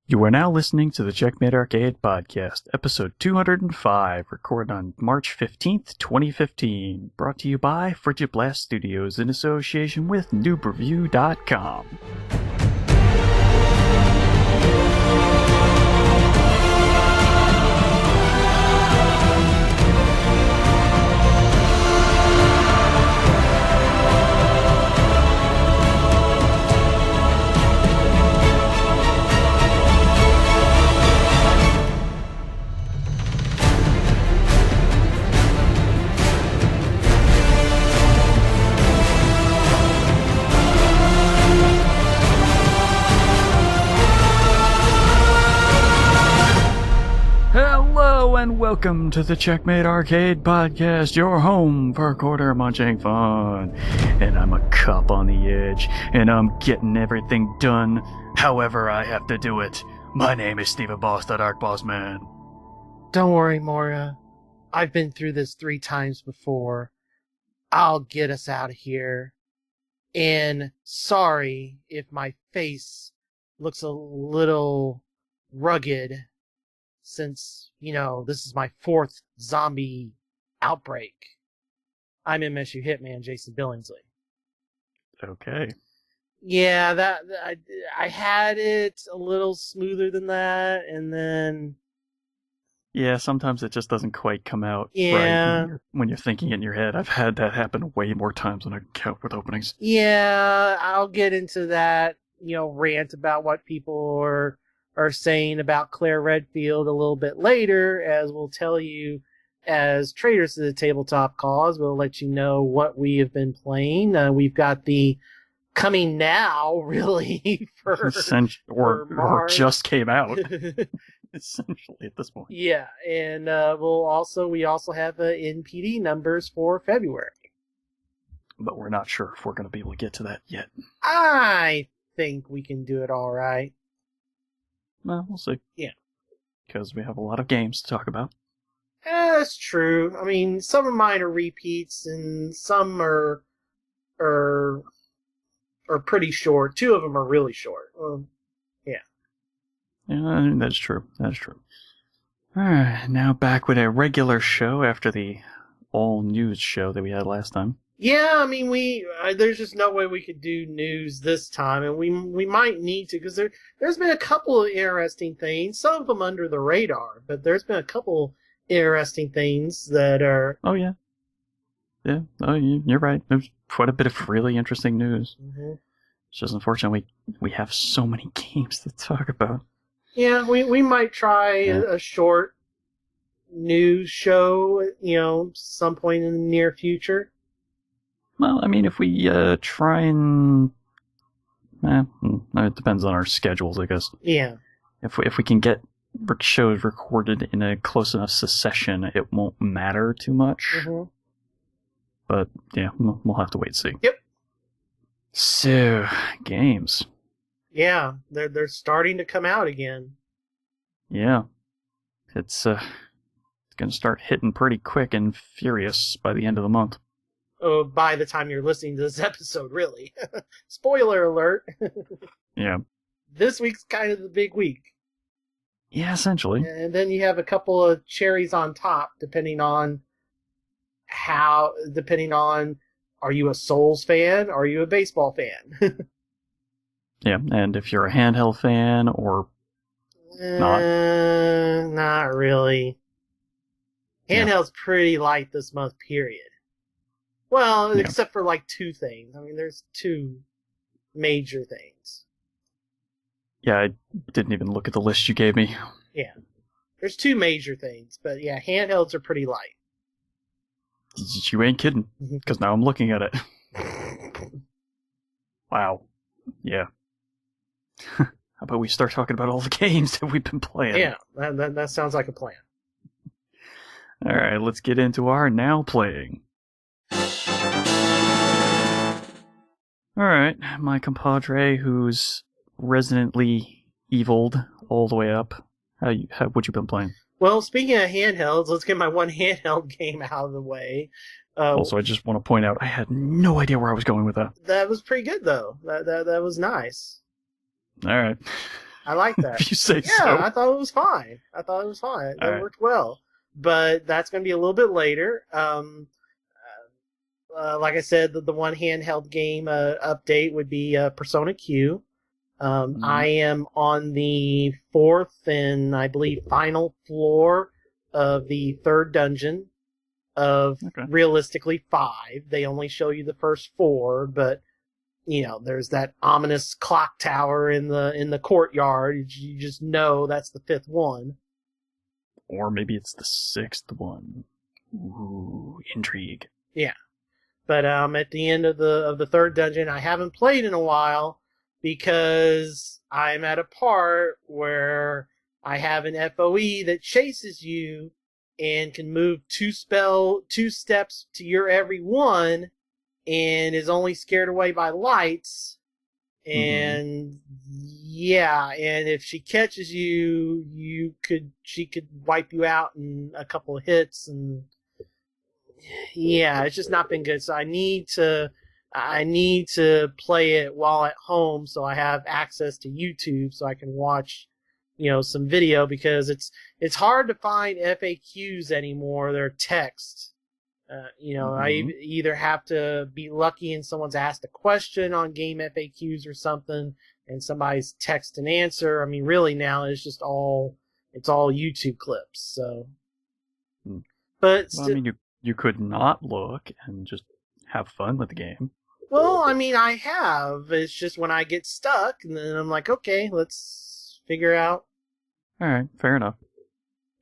You are now listening to the Checkmate Arcade Podcast, episode 205, recorded on March 15th, 2015. Brought to you by Frigid Blast Studios in association with NoobReview.com. Hello and welcome to the Checkmate Arcade Podcast, your home for quarter munching fun. And I'm a cop on the edge, and I'm getting everything done however I have to do it. My name is Steven Boss, the Dark Boss Man. Don't worry, Moira. I've been through this 3 times before. I'll get us out of here. And sorry if my face looks a little rugged, since, this is my 4th zombie outbreak. I'm MSU Hitman Jason Billingsley. Okay. Yeah, I had it a little smoother than that, and then... Yeah, sometimes it just doesn't quite come out Yeah. right when you're thinking it in your head. I've had that happen way more times than I count with openings. Yeah, I'll get into that, rant about what people are saying about Claire Redfield a little bit later, as we'll tell you as Traders to the Tabletop Cause. We'll let you know what we have been playing. We've got the coming now, really, for or just came out, essentially, at this point. Yeah, and we also have NPD numbers for February. But we're not sure if we're going to be able to get to that yet. I think we can do it all right. Well, we'll see. Yeah. Because we have a lot of games to talk about. That's true. I mean, some of mine are repeats, and some are pretty short. 2 of them are really short. Yeah. Yeah, that's true. That's true. Alright, now back with a regular show after the all-news show that we had last time. Yeah, I mean, there's just no way we could do news this time, and we might need to, because there's been a couple of interesting things, some of them under the radar, but there's been a couple interesting things that are... Oh, yeah. Yeah, you're right. There's quite a bit of really interesting news. Mm-hmm. It's just unfortunate we have so many games to talk about. Yeah, we might try a short news show, some point in the near future. Well, I mean, if we try and... it depends on our schedules, I guess. Yeah. If we can get shows recorded in a close enough succession, it won't matter too much. Mm-hmm. But, yeah, we'll have to wait and see. Yep. So, games. Yeah, they're starting to come out again. Yeah. It's going to start hitting pretty quick and furious by the end of the month. Oh, by the time you're listening to this episode, really. Spoiler alert. Yeah. This week's kind of the big week. Yeah, essentially. And then you have a couple of cherries on top, depending on are you a Souls fan? Or are you a baseball fan? Yeah, and if you're a handheld fan or not. Not really. Handheld's pretty light this month, period. Well, except for 2 things. I mean, there's 2 major things. Yeah, I didn't even look at the list you gave me. Yeah. There's 2 major things, but yeah, handhelds are pretty light. You ain't kidding, because now I'm looking at it. Wow. Yeah. How about we start talking about all the games that we've been playing? Yeah, that sounds like a plan. Alright, let's get into our now playing. Alright, my compadre who's residently eviled all the way up. What you been playing? Well, speaking of handhelds, let's get my one handheld game out of the way. Also, I just want to point out, I had no idea where I was going with that. That was pretty good, though. That was nice. All right. I like that. If you say Yeah, so. I thought it was fine. That All right. worked well. But that's going to be a little bit later. Like I said, the one handheld game update would be Persona Q. I am on the 4th and I believe final floor of the 3rd dungeon of realistically 5. They only show you the first 4, but there's that ominous clock tower in the courtyard. You just know that's the 5th one. Or maybe it's the 6th one. Ooh, intrigue. Yeah. But at the end of the 3rd dungeon, I haven't played in a while because I'm at a part where I have an FOE that chases you and can move 2 steps to your every one and is only scared away by lights. And and if she catches you, she could wipe you out in a couple of hits, and it's just not been good. So I need to play it while at home, so I have access to YouTube, so I can watch, some video, because it's hard to find FAQs anymore. They're text. I either have to be lucky and someone's asked a question on game FAQs or something, and somebody's text an answer. I mean, really now it's all YouTube clips. So, but well, I mean, you could not look and just have fun with the game. Well, I mean, I have. It's just when I get stuck, and then I'm like, okay, let's figure out. All right, fair enough.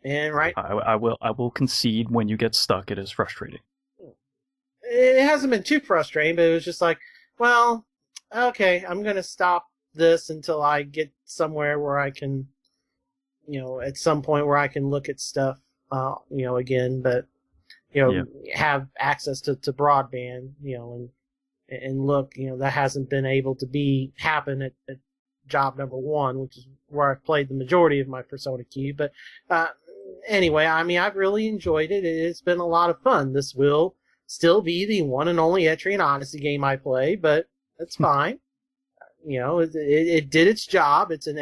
And right, I will concede when you get stuck, it is frustrating. It hasn't been too frustrating, but it was just like, well, okay, I'm gonna stop this until I get somewhere where I can, at some point where I can look at stuff, again, but have access to broadband, and look, that hasn't been able to happen at job number 1, which is where I've played the majority of my Persona Q. But anyway, I mean, I've really enjoyed it. It's been a lot of fun. This will still be the one and only Etrian Odyssey game I play, but that's fine. It did its job. It's an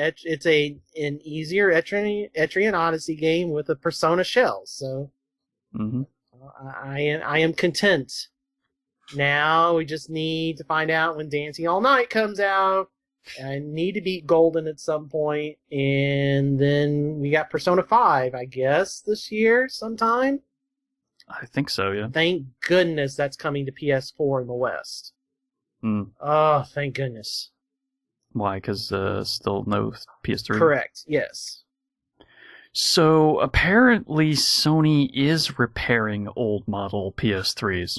easier Etrian Odyssey game with a Persona shell. So I am content. Now we just need to find out when Dancing All Night comes out. I need to beat Golden at some point, and then we got Persona 5, I guess, this year sometime. I think so, yeah. Thank goodness that's coming to PS4 in the West. Oh, thank goodness. Why? Because still no PS3? Correct, yes. So apparently Sony is repairing old model PS3s.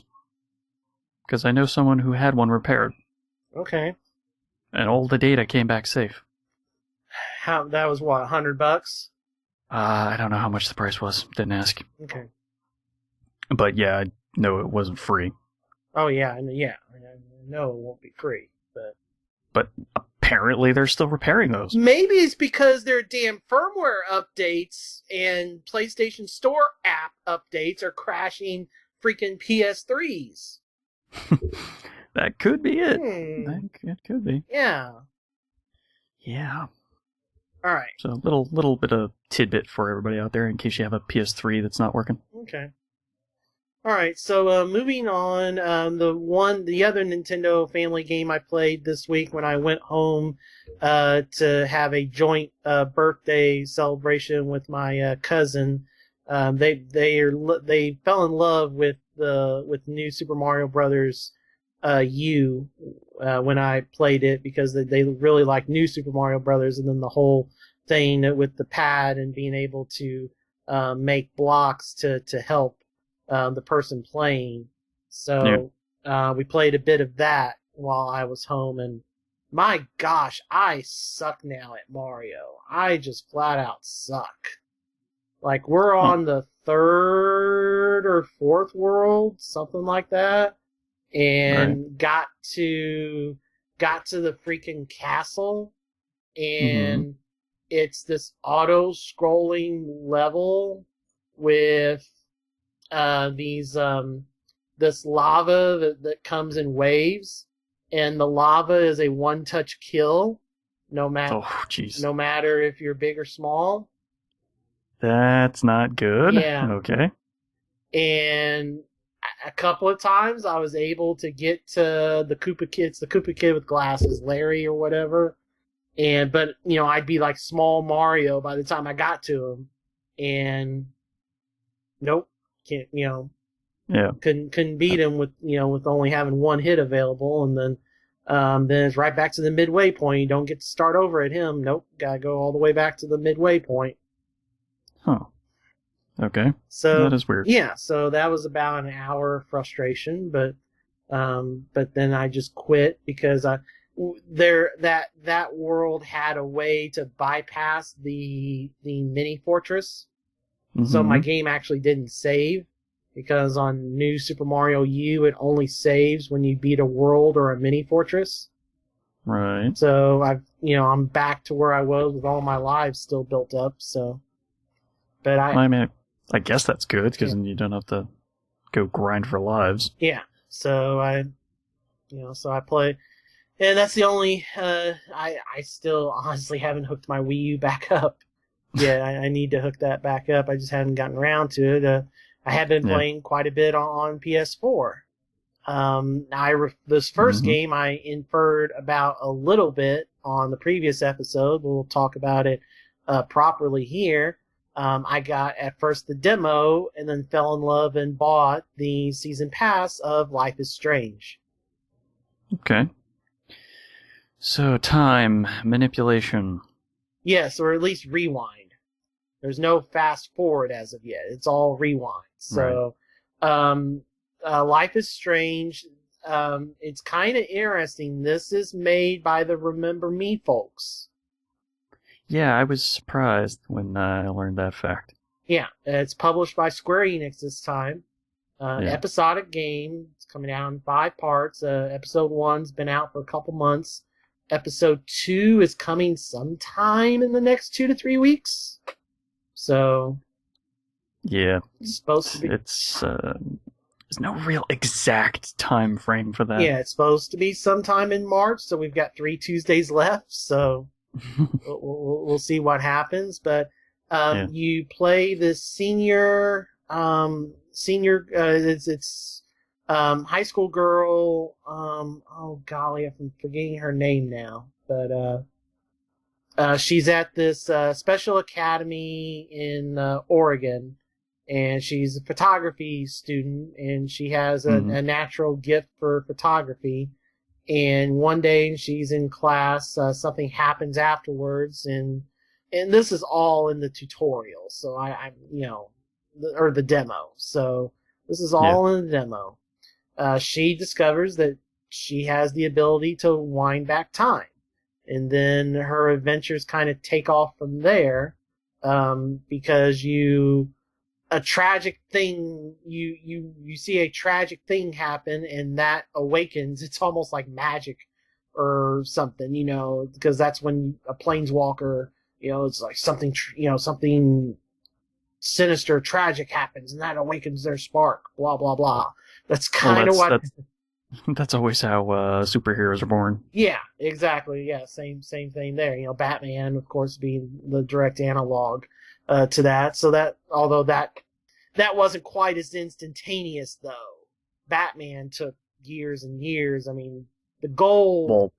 Because I know someone who had one repaired. Okay. And all the data came back safe. That was what, $100? I don't know how much the price was. Didn't ask. Okay. But yeah, I know it wasn't free. Oh yeah, I know it won't be free, but apparently they're still repairing those. Maybe it's because their damn firmware updates and PlayStation Store app updates are crashing freaking PS3s. That could be it. It could be. Yeah. Yeah. All right. So a little bit of tidbit for everybody out there in case you have a PS3 that's not working. Okay. All right. So moving on, the other Nintendo family game I played this week when I went home to have a joint birthday celebration with my cousin. They fell in love with new Super Mario Brothers U when I played it, because they really like new Super Mario Brothers, and then the whole thing with the pad and being able to make blocks to help the person playing. So we played a bit of that while I was home, and my gosh, I suck now at Mario. I just flat out suck. Like, we're on the 3rd or 4th world, something like that, and got to the freaking castle, and it's this auto-scrolling level with this lava that comes in waves, and the lava is a one-touch kill. no Oh, jeez. no matter if you're big or small. That's not good. Yeah. Okay. And a couple of times I was able to get to the Koopa Kid, the Koopa Kid with glasses, Larry or whatever. But I'd be like small Mario by the time I got to him, and nope, can't, Yeah. couldn't beat him with only having one hit available, and then it's right back to the midway point. You don't get to start over at him. Nope, gotta go all the way back to the midway point. Huh. Okay. So that is weird. Yeah, so that was about an hour of frustration, but then I just quit because that world had a way to bypass the mini fortress. Mm-hmm. So my game actually didn't save, because on New Super Mario U it only saves when you beat a world or a mini fortress. Right. So I'm back to where I was with all my lives still built up. So, but I mean, I guess that's good, because then you don't have to go grind for lives. Yeah. So I play, and that's the only. I still honestly haven't hooked my Wii U back up. Yeah, I need to hook that back up. I just haven't gotten around to it. I have been playing quite a bit on PS4. This first game I inferred about a little bit on the previous episode. We'll talk about it properly here. I got at first the demo, and then fell in love and bought the season pass of Life is Strange. Okay. So, time manipulation. Yes, or at least rewind. There's no fast forward as of yet. It's all rewind. So, Life is Strange. It's kind of interesting. This is made by the Remember Me folks. Yeah, I was surprised when I learned that fact. Yeah, it's published by Square Enix this time. Episodic game. It's coming out in 5 parts. Episode 1's been out for a couple months. Episode 2 is coming sometime in the next 2 to 3 weeks. So, yeah, it's supposed to be. There's no real exact time frame for that. Yeah, it's supposed to be sometime in March. So we've got 3 Tuesdays left. So we'll see what happens. But you play this senior. It's high school girl. Oh golly, I'm forgetting her name now. But she's at this special academy in Oregon, and she's a photography student, and she has a natural gift for photography. And one day she's in class, something happens afterwards, and this is all in the tutorial. So or the demo. So this is all in the demo. She discovers that she has the ability to wind back time. And then her adventures kind of take off from there, because you see a tragic thing happen, and that awakens. It's almost like magic or something, because that's when a planeswalker, it's like something, something sinister, tragic happens, and that awakens their spark. Blah blah blah. That's kind of what. That's always how superheroes are born. Yeah, exactly. Yeah, same thing there. Batman, of course, being the direct analog to that. So that, although that wasn't quite as instantaneous, though. Batman took years and years. I mean, the goal. Well,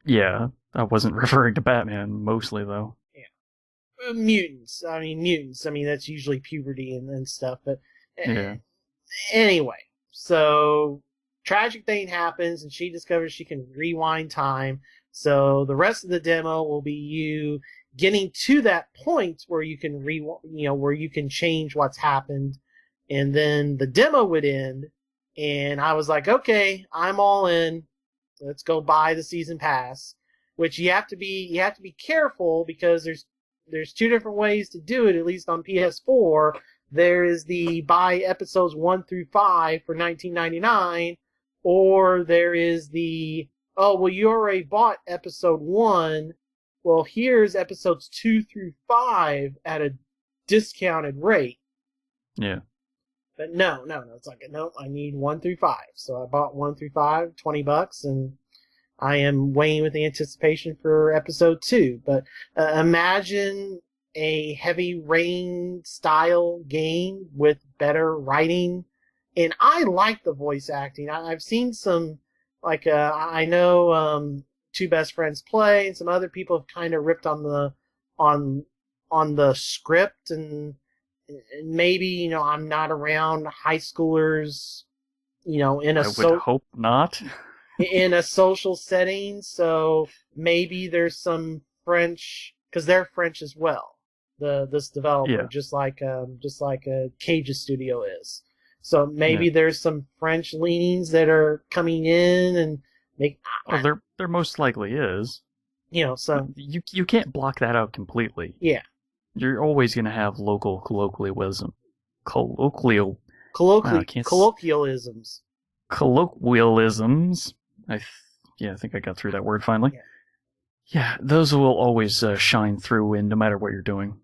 yeah, I wasn't referring to Batman mostly, though. Yeah, mutants. I mean, that's usually puberty and stuff. But anyway, so. Tragic thing happens, and she discovers she can rewind time. So the rest of the demo will be you getting to that point where you can where you can change what's happened, and then the demo would end. And I was like, okay, I'm all in. Let's go buy the season pass. Which you have to be careful, because there's 2 different ways to do it. At least on PS4, there is the buy episodes 1 through 5 for $19.99. Or there is the, you already bought episode 1. Well, here's episodes 2 through 5 at a discounted rate. Yeah. But no. It's like, no, I need 1 through 5. So I bought 1 through 5, $20, and I am waiting with the anticipation for episode 2. But imagine a Heavy Rain style game with better writing. And I like the voice acting. I've seen some, like, I know Two Best Friends Play, and some other people have kind of ripped on the script, and maybe, I'm not around high schoolers, in a I would hope not. in a social setting, so maybe there's some French, because they're French as well. This developer, just like Cage's studio is. So maybe there's some French leanings that are coming in, and well, there most likely is. So you can't block that out completely. Yeah. You're always going to have local colloquialisms. Colloquialisms. I think I got through that word finally. Yeah, those will always shine through in no matter what you're doing.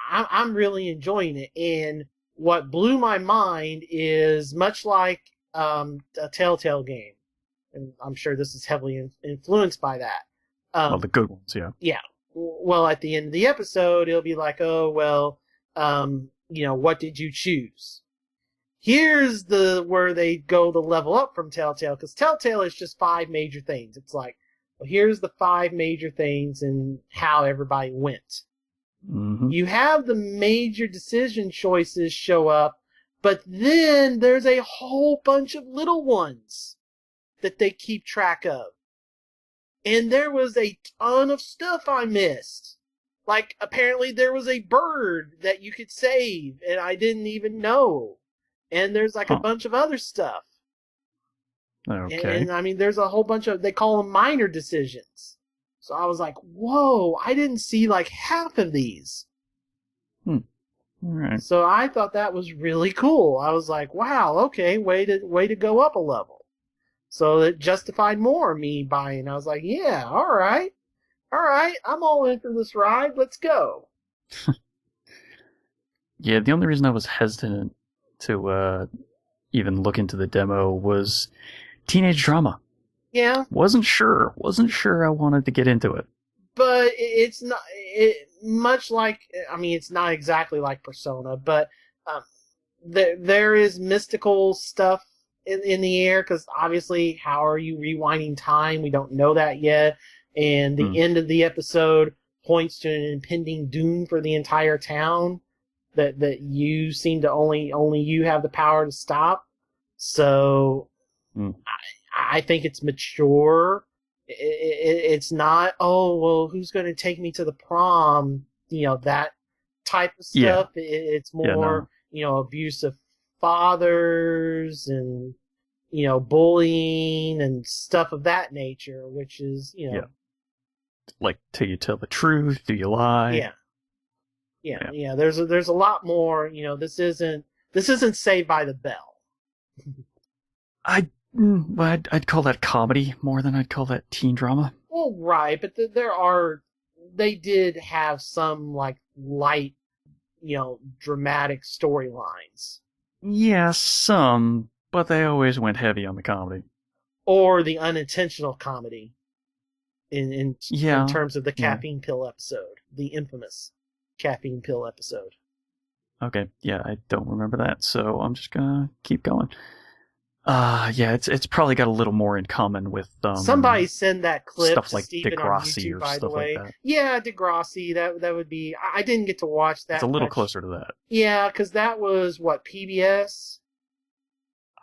I'm really enjoying it, and what blew my mind is much like a Telltale game, and I'm sure this is heavily influenced by that. Well, the good ones, yeah. Yeah. Well, at the end of the episode, it'll be like, oh, well, what did you choose? Here's where they go the level up from Telltale, because Telltale is just 5 major things. It's like, well, here's the 5 major things and how everybody went. Mm-hmm. You have the major decision choices show up, but then there's a whole bunch of little ones that they keep track of. And there was a ton of stuff I missed. Like, apparently there was a bird that you could save, and I didn't even know. And there's like a bunch of other stuff. Okay. And I mean, there's a whole bunch of, they call them minor decisions. So I was like, whoa, I didn't see like half of these. All right. So I thought that was really cool. I was like, wow, okay, way to go up a level. So it justified more of me buying. I was like, yeah, all right, I'm all in for this ride. Let's go. Yeah, the only reason I was hesitant to even look into the demo was teenage drama. Yeah. Wasn't sure I wanted to get into it. But it's not much like, I mean, it's not exactly like Persona, but there is mystical stuff in the air, because obviously, how are you rewinding time? We don't know that yet. And the end of the episode points to an impending doom for the entire town that you seem to only you have the power to stop. So I think it's mature. It's not, oh, well, who's going to take me to the prom? That type of stuff. Yeah. It's more, abuse of fathers and, bullying and stuff of that nature, which is, like, till you tell the truth, do you lie? Yeah. There's a lot more. This isn't Saved by the Bell. I'd call that comedy more than I'd call that teen drama. Well, right, but they did have some like light, dramatic storylines. Yeah, some, but they always went heavy on the comedy. Or the unintentional comedy. In terms of the caffeine pill episode, the infamous caffeine pill episode. Okay, yeah, I don't remember that, so I'm just gonna keep going. It's probably got a little more in common with somebody send that clip stuff to like Steven Degrassi on YouTube, or by stuff the way. like that. Yeah, Degrassi, that would be. I didn't get to watch that. It's a little much. closer to that. Yeah, because that was what, PBS.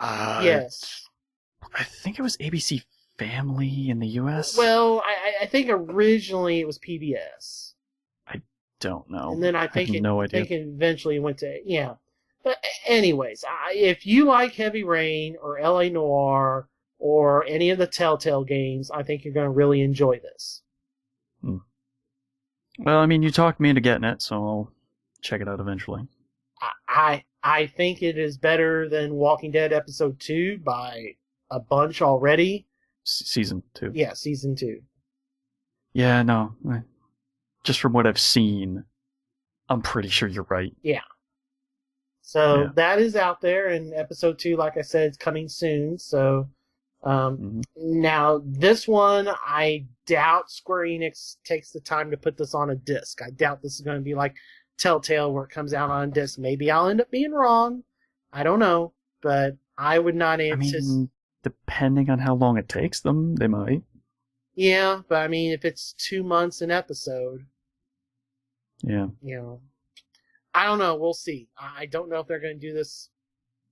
Yes. I think it was ABC Family in the U.S. Well, I think originally it was PBS. I don't know. And then I think have no idea. I think it eventually went to But anyways, if you like Heavy Rain or LA Noire or any of the Telltale games, I think you're going to really enjoy this. Well, I mean, you talked me into getting it, so I'll check it out eventually. I think it is better than Walking Dead Episode 2 by a bunch already. Season 2. Yeah, Season 2. Yeah, no. Just from what I've seen, I'm pretty sure you're right. Yeah. So that is out there, and Episode 2, like I said, is coming soon. So Now, this one, I doubt Square Enix takes the time to put this on a disc. I doubt this is going to be like Telltale where it comes out on a disc. Maybe I'll end up being wrong. I don't know. But I would not anticipate... depending on how long it takes them, they might. Yeah, but I mean, if it's 2 months an episode... Yeah. I don't know. We'll see. I don't know if they're going to do this,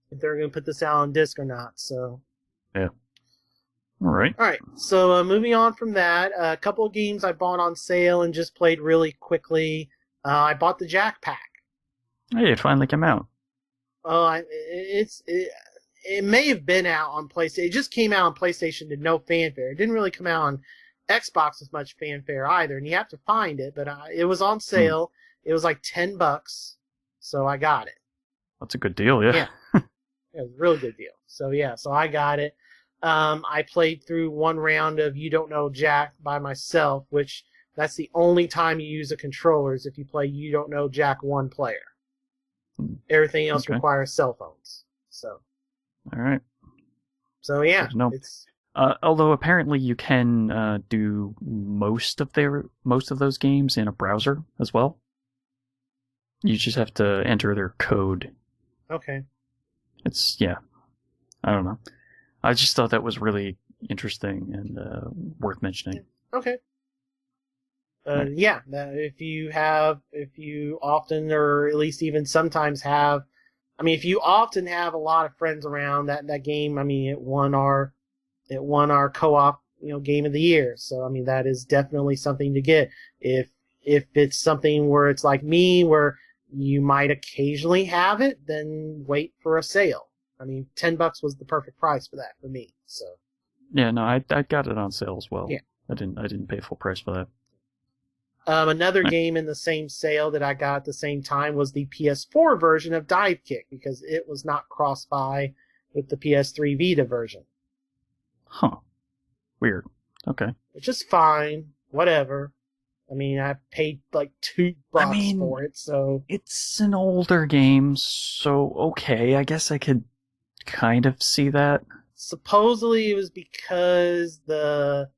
if they're going to put this out on disc or not, so... Yeah. All right. So moving on from that, a couple of games I bought on sale and just played really quickly. I bought the Jack Pack. Hey, it finally came out. Oh, it may have been out on PlayStation. It just came out on PlayStation to no fanfare. It didn't really come out on Xbox with much fanfare either, and you have to find it. But it was on sale. It was like $10, so I got it. That's a good deal, yeah. It was a really good deal. So I got it. I played through one round of You Don't Know Jack by myself, which that's the only time you use a controller is if you play You Don't Know Jack one player. Everything else requires cell phones. So. All right. So yeah. It's although apparently you can do most of those games in a browser as well. You just have to enter their code. Okay. I don't know. I just thought that was really interesting and worth mentioning. Okay. Yeah, if you often, or at least even sometimes have, if you often have a lot of friends around, that game, it won our co-op, game of the year. So, that is definitely something to get. If it's something where it's like me, where you might occasionally have it, then wait for a sale. $10 was the perfect price for that for me. So. Yeah, no, I got it on sale as well. Yeah. I didn't pay full price for that. Another game in the same sale that I got at the same time was the PS4 version of Divekick, because it was not cross-buy with the PS3 Vita version. Huh. Weird. Okay. Which is fine. Whatever. I paid like $2 for it, so... It's an older game, so okay, I guess I could kind of see that. Supposedly it was because the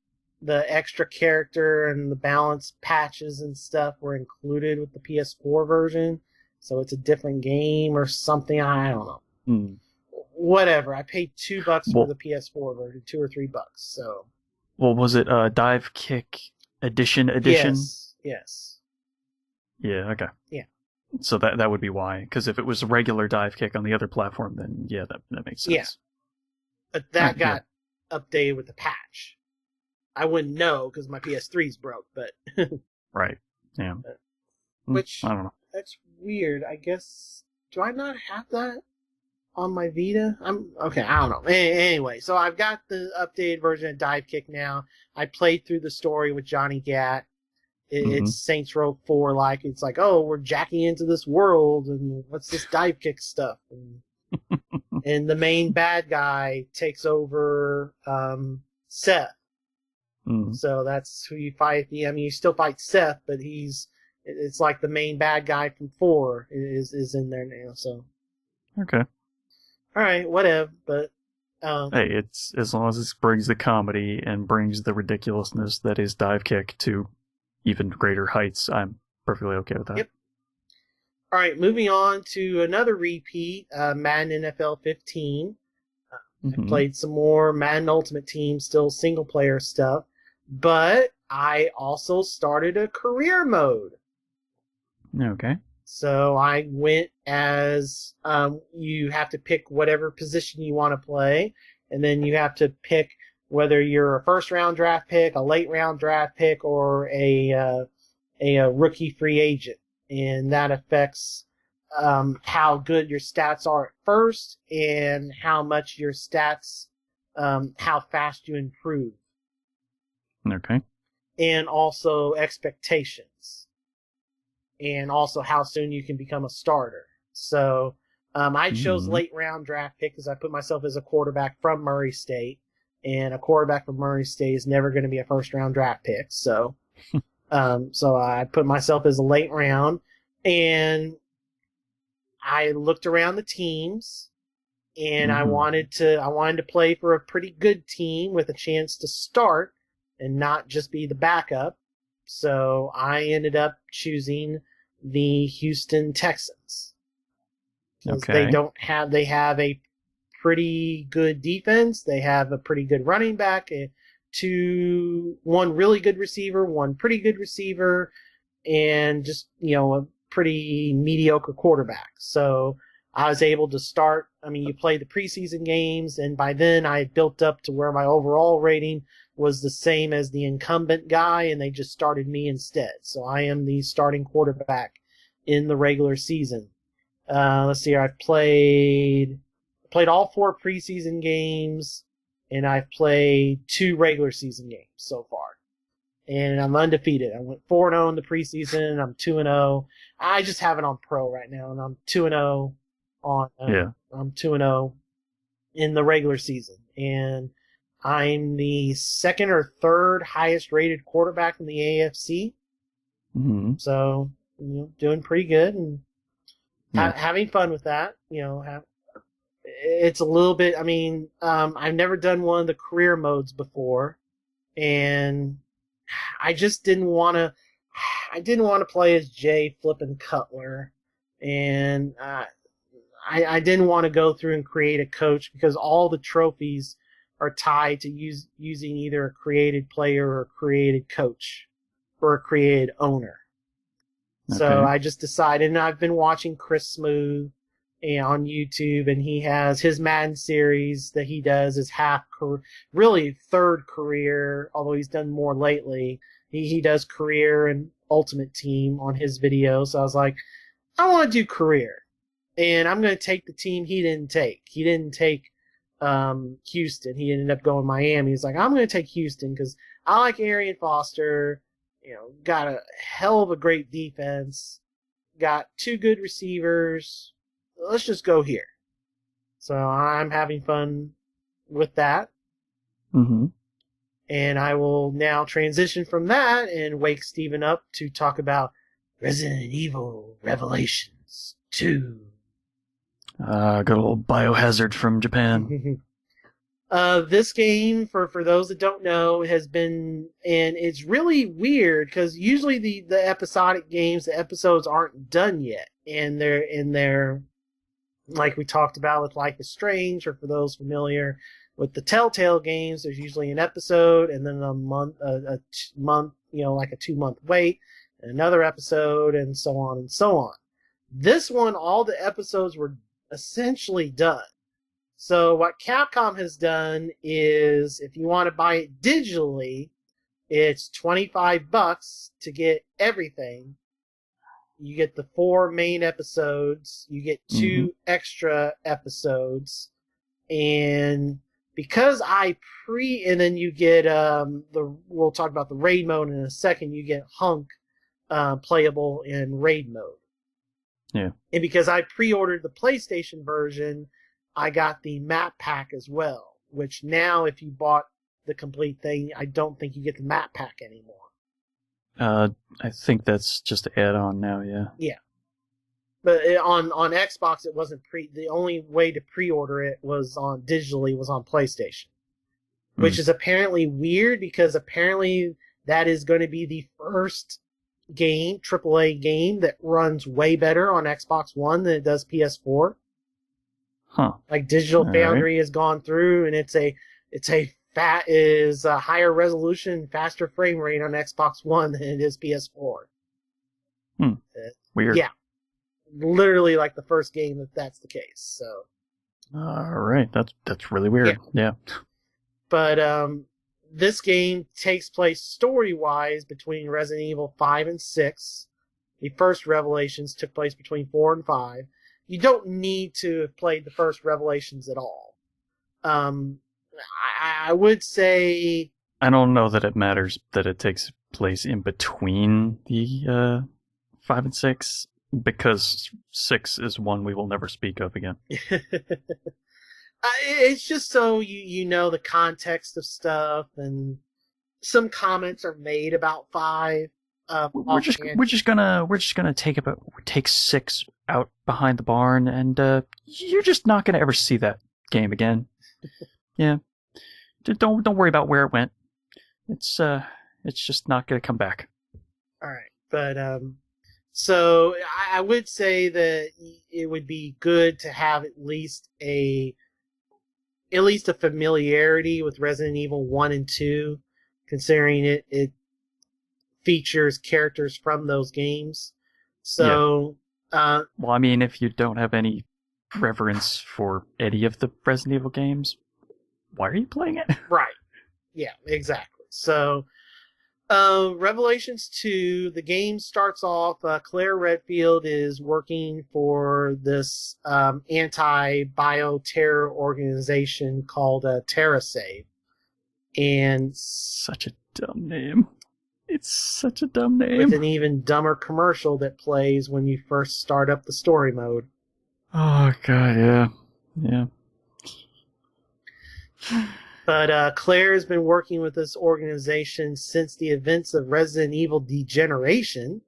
extra character and the balance patches and stuff were included with the PS4 version, so it's a different game or something. I don't know. Whatever. I paid $2 for the PS4 version, $2 or $3. So. Well, was it Divekick Edition? Yes. Yeah. Okay. Yeah. So that would be why. Because if it was a regular Divekick on the other platform, then yeah, that makes sense. Yeah. But that got updated with the patch. I wouldn't know because my PS3's broke, but... Right, yeah. Which, I don't know. That's weird. I guess... Do I not have that on my Vita? Okay, I don't know. Anyway, so I've got the updated version of Divekick now. I played through the story with Johnny Gat. It's Saints Row 4 like. It's like, oh, we're jacking into this world, and what's this Divekick stuff? And the main bad guy takes over Seth. So that's who you fight. You still fight Seth, but it's like the main bad guy from 4 is in there now, so. Okay. Alright, whatever, but, hey, it's, as long as it brings the comedy and brings the ridiculousness that is Divekick to even greater heights, I'm perfectly okay with that. Yep. Alright, moving on to another repeat, Madden NFL 15. I played some more Madden Ultimate Team, still single-player stuff. But I also started a career mode. Okay. So I went as, you have to pick whatever position you want to play, and then you have to pick whether you're a first-round draft pick, a late-round draft pick, or a rookie free agent. And that affects how good your stats are at first, and how much your stats, how fast you improve. Okay. And also expectations. And also how soon you can become a starter. So, I chose late round draft pick because I put myself as a quarterback from Murray State. And a quarterback from Murray State is never going to be a first round draft pick. So, so I put myself as a late round. And I looked around the teams. and I wanted to play for a pretty good team with a chance to start and not just be the backup. So I ended up choosing the Houston Texans. Because Okay. they have a pretty good defense. They have a pretty good running back, one really good receiver, one pretty good receiver, and just, a pretty mediocre quarterback. So I was able to start. I mean, you play the preseason games, and by then I had built up to where my overall rating was the same as the incumbent guy, and they just started me instead. So I am the starting quarterback in the regular season. Let's see here. I've played all 4 preseason games, and I've played 2 regular season games so far. And I'm undefeated. I went 4-0 in the preseason. I'm 2-0. I just have it on pro right now, and I'm 2-0 on. I'm 2-0 in the regular season, and I'm the second or third highest rated quarterback in the AFC. Mm-hmm. So, doing pretty good and having fun with that. It's a little bit. I mean, I've never done one of the career modes before, and I just didn't want to. I didn't want to play as Jay Flippin' Cutler, and I didn't want to go through and create a coach because all the trophies are tied to using either a created player or a created coach or a created owner. Okay. So I just decided, and I've been watching Chris Smooth on YouTube, and he has his Madden series that he does is really third career, although he's done more lately. He does career and ultimate team on his videos. So I was like, I want to do career, and I'm going to take the team he didn't take. He didn't take Houston. He ended up going Miami. He's like, I'm going to take Houston because I like Arian Foster. Got a hell of a great defense. Got 2 good receivers. Let's just go here. So I'm having fun with that. Mm-hmm. And I will now transition from that and wake Steven up to talk about Resident Evil Revelations 2. Good old Biohazard from Japan. This game, for those that don't know, has been, and it's really weird because usually the episodic games, the episodes aren't done yet, and they're like we talked about with Life is Strange, or for those familiar with the Telltale games, there's usually an episode and then a month, like a 2-month wait, and another episode, and so on and so on. This one, all the episodes were essentially done. So what Capcom has done is, if you want to buy it digitally, it's $25 to get everything. You get the 4 main episodes. You get 2 extra episodes, and because and then you get we'll talk about the raid mode in a second. You get Hunk playable in raid mode. Yeah. And because I pre-ordered the PlayStation version, I got the map pack as well, which now if you bought the complete thing, I don't think you get the map pack anymore. I think that's just an add-on now, yeah. Yeah. But on Xbox, it wasn't the only way to pre-order it was on PlayStation. Which is apparently weird because apparently that is going to be the first game, AAA game, that runs way better on Xbox One than it does PS4. Huh. Like Digital Foundry has gone through, and it's a higher resolution, faster frame rate on Xbox One than it is PS4. Weird. Yeah. Literally like the first game that's the case. So. Alright, that's really weird. Yeah. But this game takes place story-wise between Resident Evil 5 and 6. The first Revelations took place between 4 and 5. You don't need to have played the first Revelations at all. I would say... I don't know that it matters that it takes place in between the 5 and 6, because 6 is one we will never speak of again. It's just so you know the context of stuff, and some comments are made about 5. We're just gonna take 6 out behind the barn, and you're just not gonna ever see that game again. Yeah. Don't worry about where it went. It's just not gonna come back. All right, but so I would say that it would be good to have at least a familiarity with Resident Evil 1 and 2, considering it features characters from those games. So, well, I mean, if you don't have any reverence for any of the Resident Evil games, why are you playing it? Right. Yeah, exactly. So, Revelations 2, the game starts off, Claire Redfield is working for this anti-bioterror organization called TerraSave. And such a dumb name. It's such a dumb name. With an even dumber commercial that plays when you first start up the story mode. Oh, God, yeah. Yeah. But Claire has been working with this organization since the events of Resident Evil Degeneration.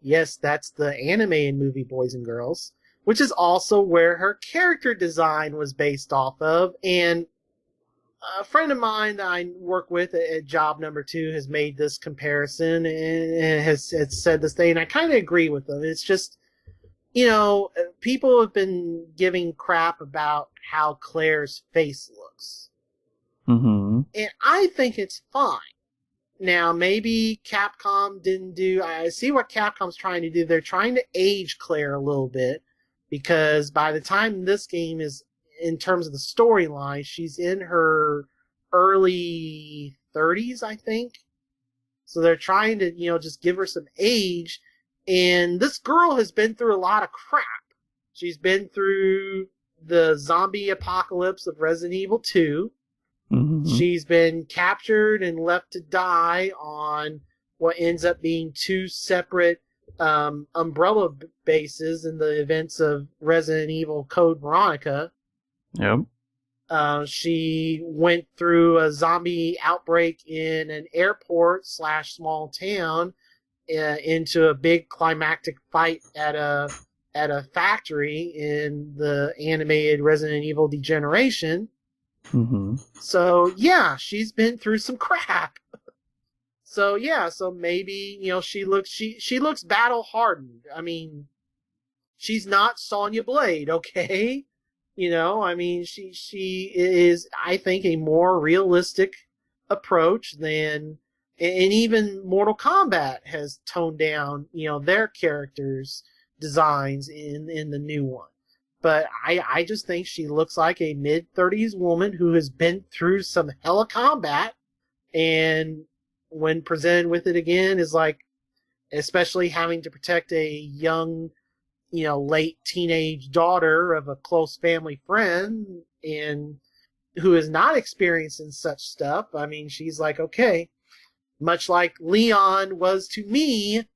Yes, that's the animated movie, boys and girls. Which is also where her character design was based off of. And a friend of mine that I work with at job number 2 has made this comparison and has said this thing. And I kind of agree with them. It's just, people have been giving crap about how Claire's face looks. Mm-hmm. And I think it's fine. Now, maybe Capcom didn't do... I see what Capcom's trying to do. They're trying to age Claire a little bit, because by the time this game is, in terms of the storyline, she's in her early 30s, I think. So they're trying to, just give her some age. And this girl has been through a lot of crap. She's been through the zombie apocalypse of Resident Evil 2. Mm-hmm. She's been captured and left to die on what ends up being 2 separate umbrella bases in the events of Resident Evil Code Veronica. Yep. She went through a zombie outbreak in an airport / small town into a big climactic fight at a factory in the animated Resident Evil Degeneration. Mm-hmm. So, yeah, she's been through some crap. So, yeah, so maybe, she looks battle-hardened. I mean, she's not Sonya Blade, okay? She is, I think, a more realistic approach than... And even Mortal Kombat has toned down, their characters' designs in the new one. But I just think she looks like a mid-30s woman who has been through some hella combat, and when presented with it again is like, especially having to protect a young, late teenage daughter of a close family friend, and who is not experiencing such stuff. I mean, she's like, okay, much like Leon was to me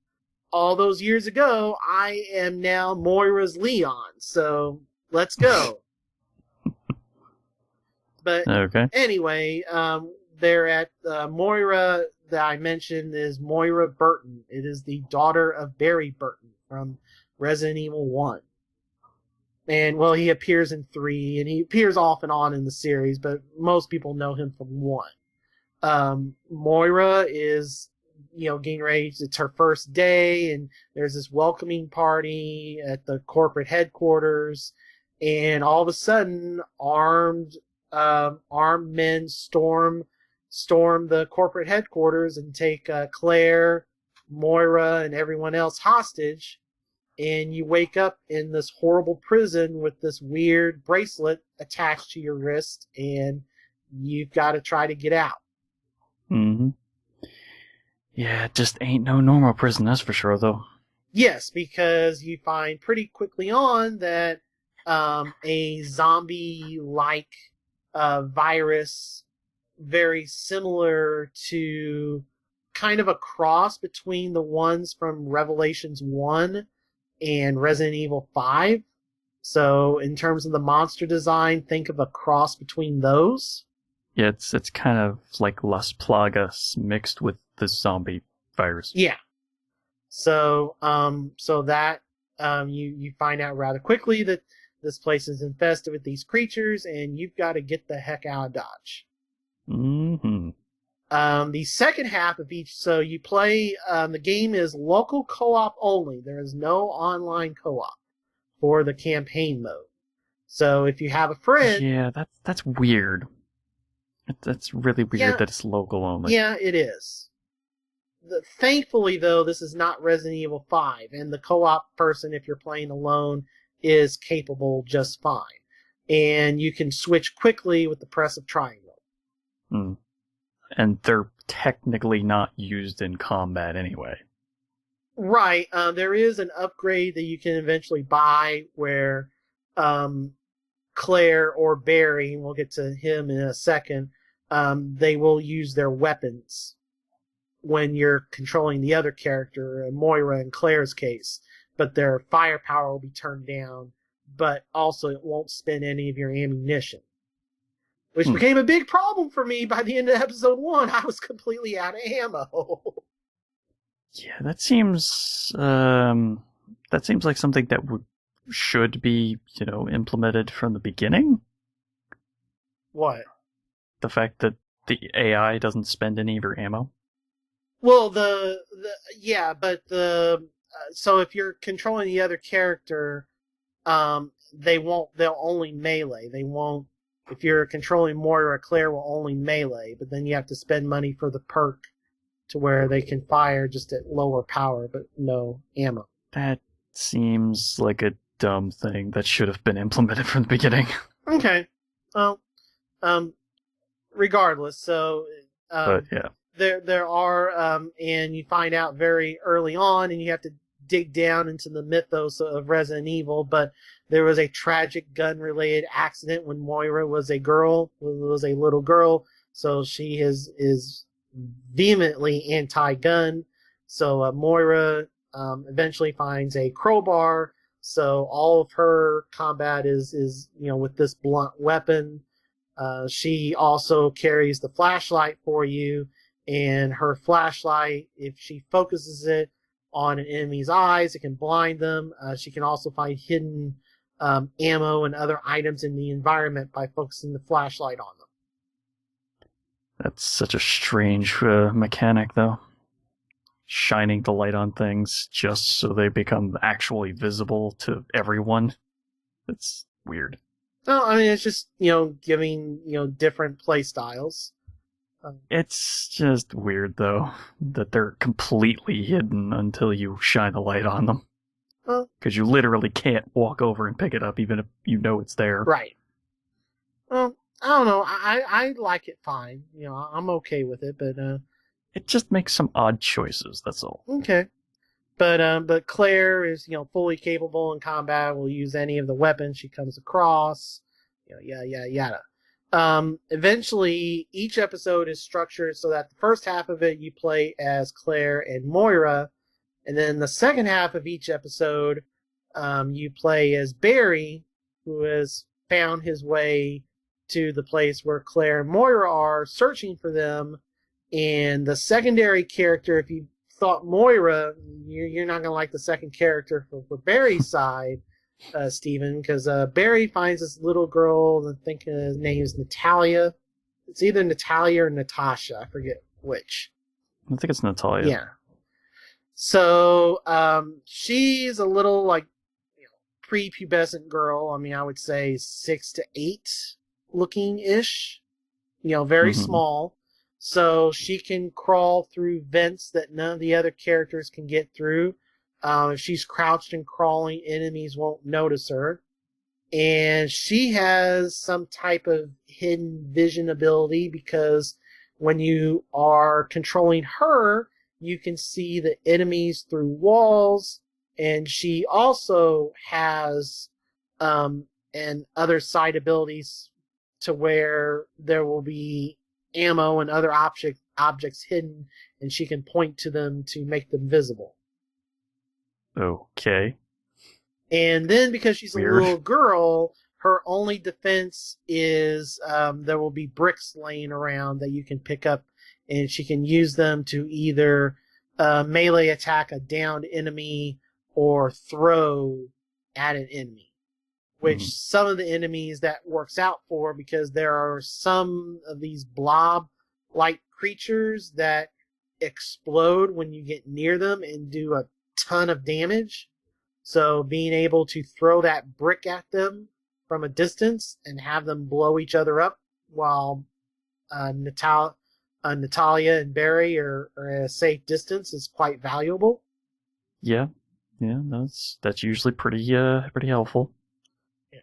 all those years ago, I am now Moira's Leon, so let's go. But okay. Anyway, they're at Moira that I mentioned is Moira Burton. It is the daughter of Barry Burton from Resident Evil 1. And, well, he appears in 3, and he appears off and on in the series, but most people know him from 1. Moira is... getting ready. It's her first day, and there's this welcoming party at the corporate headquarters, and all of a sudden, armed men storm the corporate headquarters and take Claire, Moira, and everyone else hostage. And you wake up in this horrible prison with this weird bracelet attached to your wrist, and you've got to try to get out. Mm-hmm. Yeah, it just ain't no normal prison, that's for sure, though. Yes, because you find pretty quickly on that a zombie-like virus, very similar to kind of a cross between the ones from Revelations 1 and Resident Evil 5. So in terms of the monster design, think of a cross between those. Yeah, it's kind of like Las Plagas mixed with the zombie virus. Yeah. So that you find out rather quickly that This place is infested with these creatures, and you've got to get the heck out of Dodge. Mm-hmm. The second half of each, so you play, the game is local co-op only. There is no online co-op for the campaign mode. So if you have a friend... Yeah, that's weird. That's really weird that it's local only. Yeah, it is. Thankfully, though, this is not Resident Evil 5, and the co-op person, if you're playing alone, is capable just fine. And you can switch quickly with the press of triangle. Hmm. And they're technically not used in combat anyway. Right. There is an upgrade that you can eventually buy where Claire or Barry, and we'll get to him in a second, they will use their weapons when you're controlling the other character, Moira in Claire's case. But their firepower will be turned down, but also it won't spend any of your ammunition. Which became a big problem for me by the end of episode 1. I was completely out of ammo. Yeah, that seems like something that should be, implemented from the beginning. What? The fact that the AI doesn't spend any of your ammo? Well, so if you're controlling the other character, they'll only melee. They won't. If you're controlling Moira or Claire, will only melee, but then you have to spend money for the perk to where they can fire just at lower power, but no ammo. That seems like a dumb thing that should have been implemented from the beginning. Okay. Well, regardless, so but yeah, there are, and you find out very early on, and you have to dig down into the mythos of Resident Evil, but there was a tragic gun-related accident when Moira was a little girl, so she is vehemently anti-gun. So Moira eventually finds a crowbar, so all of her combat is with this blunt weapon. She also carries the flashlight for you, and her flashlight, if she focuses it on an enemy's eyes, it can blind them. She can also find hidden ammo and other items in the environment by focusing the flashlight on them. That's such a strange mechanic, though. Shining the light on things just so they become actually visible to everyone. It's weird. No, I mean, it's just, giving, different play styles. It's just weird, though, that they're completely hidden until you shine the light on them. Because you literally can't walk over and pick it up, even if you know it's there. Right. Well, I don't know. I like it fine. I'm okay with it, but... It just makes some odd choices, that's all. Okay. But Claire is, fully capable in combat, will use any of the weapons she comes across, yada. Eventually, each episode is structured so that the first half of it you play as Claire and Moira, and then the second half of each episode you play as Barry, who has found his way to the place where Claire and Moira are, searching for them, and the secondary character, if you thought Moira, you're not going to like the second character for Barry's side, Steven, because Barry finds this little girl, I think her name is Natalia. It's either Natalia or Natasha, I forget which. I think it's Natalia. Yeah. So, she's a little, prepubescent girl. I mean, I would say 6 to 8 looking-ish. Very small. So she can crawl through vents that none of the other characters can get through. If she's crouched and crawling, enemies won't notice her. And she has some type of hidden vision ability because when you are controlling her, you can see the enemies through walls. And she also has and other side abilities to where there will be ammo and other objects hidden, and she can point to them to make them visible. Okay. And then because she's Weird. a little girl, her only defense is there will be bricks laying around that you can pick up, and she can use them to either melee attack a downed enemy or throw at an enemy. which some of the enemies that works out for, because there are some of these blob-like creatures that explode when you get near them and do a ton of damage. So being able to throw that brick at them from a distance and have them blow each other up while Natalia and Barry are at a safe distance is quite valuable. Yeah, that's usually pretty helpful. Yeah.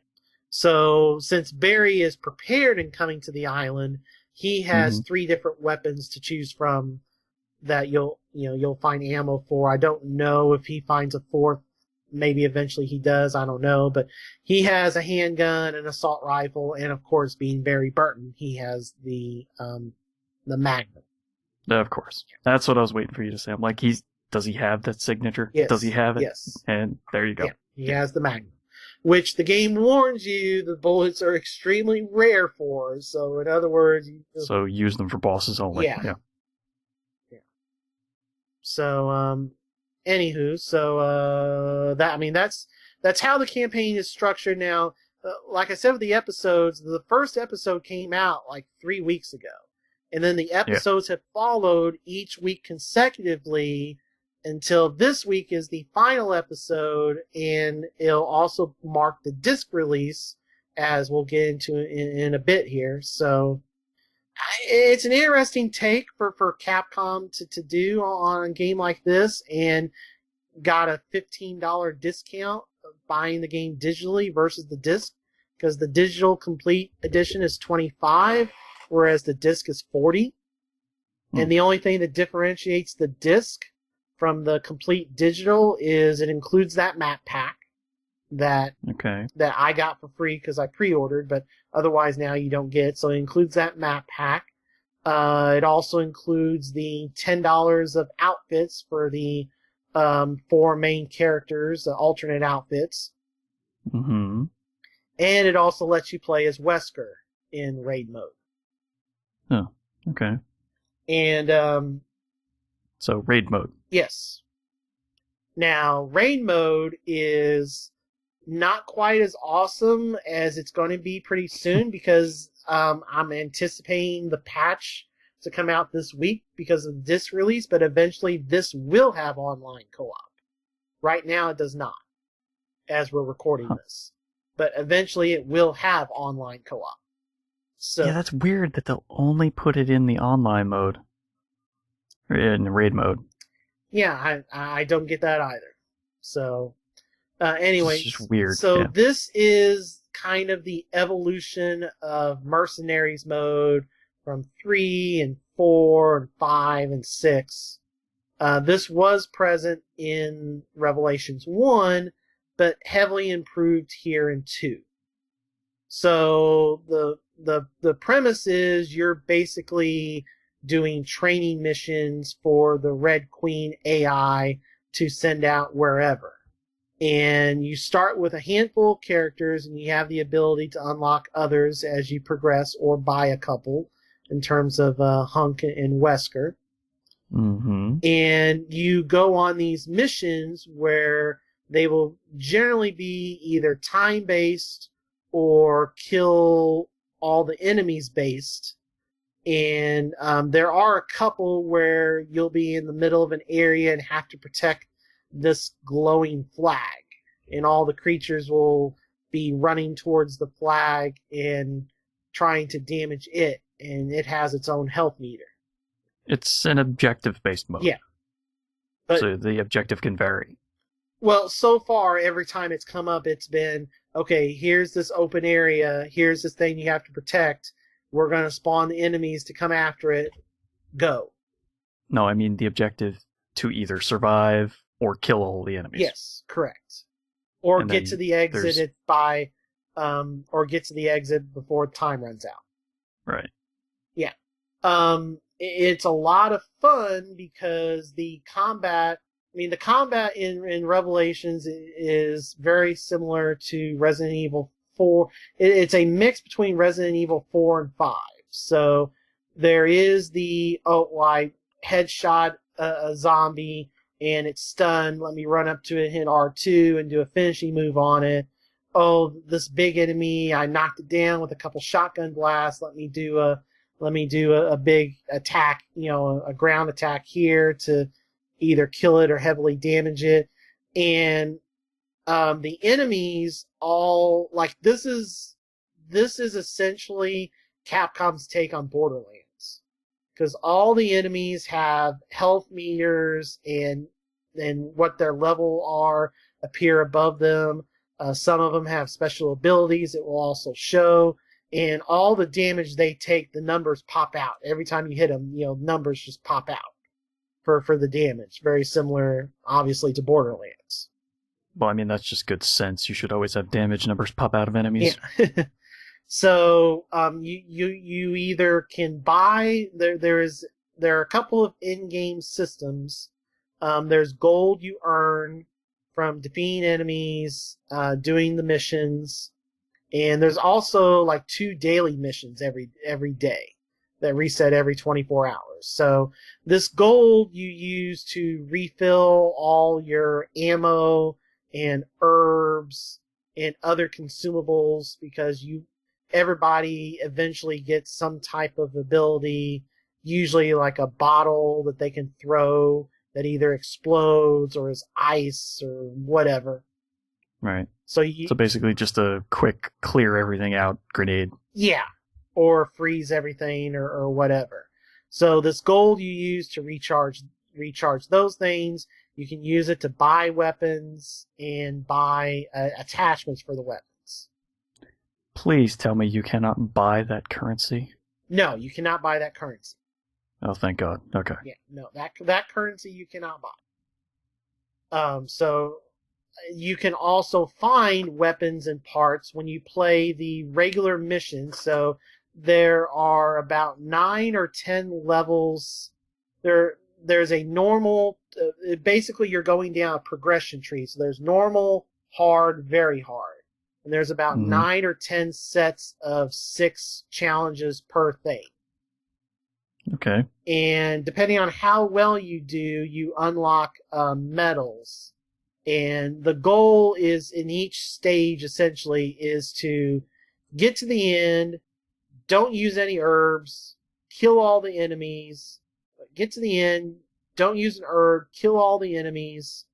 So since Barry is prepared in coming to the island, he has 3 different weapons to choose from that you'll find ammo for. I don't know if he finds a 4th. Maybe eventually he does. I don't know, but he has a handgun, an assault rifle, and of course, being Barry Burton, he has the Magnum. Of course, that's what I was waiting for you to say. I'm like, does he have that signature? Yes. Does he have it? Yes. And there you go. Yeah, he has the Magnum, which the game warns you the bullets are extremely rare for. So in other words, so use them for bosses only. Yeah. So anywho, so that's how the campaign is structured now. Like I said with the episodes, the first episode came out like 3 weeks ago, and then the episodes have followed each week consecutively until this week is the final episode, and it'll also mark the disc release, as we'll get into in a bit here. So it's an interesting take for Capcom to do on a game like this, and got a $15 discount of buying the game digitally versus the disc, because the digital complete edition is $25, whereas the disc is $40. And the only thing that differentiates the disc from the complete digital is it includes that map pack that I got for free because I pre-ordered, but otherwise now you don't get it. So it includes that map pack. It also includes the $10 of outfits for the 4 main characters, alternate outfits. Mm-hmm. And it also lets you play as Wesker in raid mode. Oh, okay. And so raid mode. Yes. Now, raid mode is not quite as awesome as it's going to be pretty soon, because I'm anticipating the patch to come out this week because of this release, but eventually this will have online co-op. Right now it does not, as we're recording this. But eventually it will have online co-op. So, yeah, that's weird that they'll only put it in the online mode. Or in raid mode. Yeah, I don't get that either. So, anyway. It's just weird. So this is kind of the evolution of Mercenaries mode from 3 and 4 and 5 and 6. This was present in Revelations 1, but heavily improved here in 2. So the premise is you're basically doing training missions for the Red Queen AI to send out wherever. And you start with a handful of characters, and you have the ability to unlock others as you progress, or buy a couple, in terms of Hunk and Wesker. Mm-hmm. And you go on these missions where they will generally be either time-based or kill all the enemies based. And there are a couple where you'll be in the middle of an area and have to protect this glowing flag, and all the creatures will be running towards the flag and trying to damage it, and it has its own health meter. It's an objective-based mode. Yeah. But, so the objective can vary. Well, so far, every time it's come up, it's been, okay, here's this open area, here's this thing you have to protect, we're going to spawn the enemies to come after it, go. No, I mean the objective to either survive or kill all the enemies. Yes, correct. Or get to the exit or get to the exit before time runs out. Right. Yeah. It's a lot of fun because the combat in Revelations is very similar to Resident Evil 4. It's a mix between Resident Evil 4 and 5. So there is I headshot a zombie and it's stunned. Let me run up to it, hit R2, and do a finishing move on it. oh, this big enemy, I knocked it down with a couple shotgun blasts. Let me do a big attack, a ground attack here to either kill it or heavily damage it. And the enemies all like this is essentially Capcom's take on Borderlands, because all the enemies have health meters and what their level are appear above them. Some of them have special abilities. It will also show, and all the damage they take, the numbers pop out every time you hit them. Numbers just pop out for the damage. Very similar, obviously, to Borderlands. Well, I mean, that's just good sense. You should always have damage numbers pop out of enemies. Yeah. So you either can buy there are a couple of in-game systems. There's gold you earn from defeating enemies, doing the missions, and there's also like 2 daily missions every day that reset every 24 hours. So this gold you use to refill all your ammo and herbs and other consumables, because everybody eventually gets some type of ability, usually like a bottle that they can throw that either explodes or is ice or whatever. Right. So basically just a quick clear everything out grenade. Yeah. Or freeze everything or whatever. So this gold you use to recharge those things. You can use it to buy weapons and buy attachments for the weapons. Please tell me you cannot buy that currency. No, you cannot buy that currency. Oh, thank God. Okay. Yeah, no, that currency you cannot buy. So you can also find weapons and parts when you play the regular missions. So there are about 9 or 10 levels. There's a normal. Basically, you're going down a progression tree. So there's normal, hard, very hard, and there's about 9 or 10 sets of 6 challenges per thing. Okay. And depending on how well you do, you unlock medals. And the goal is in each stage essentially is to get to the end, don't use any herbs, kill all the enemies, get to the end, don't use an herb, kill all the enemies,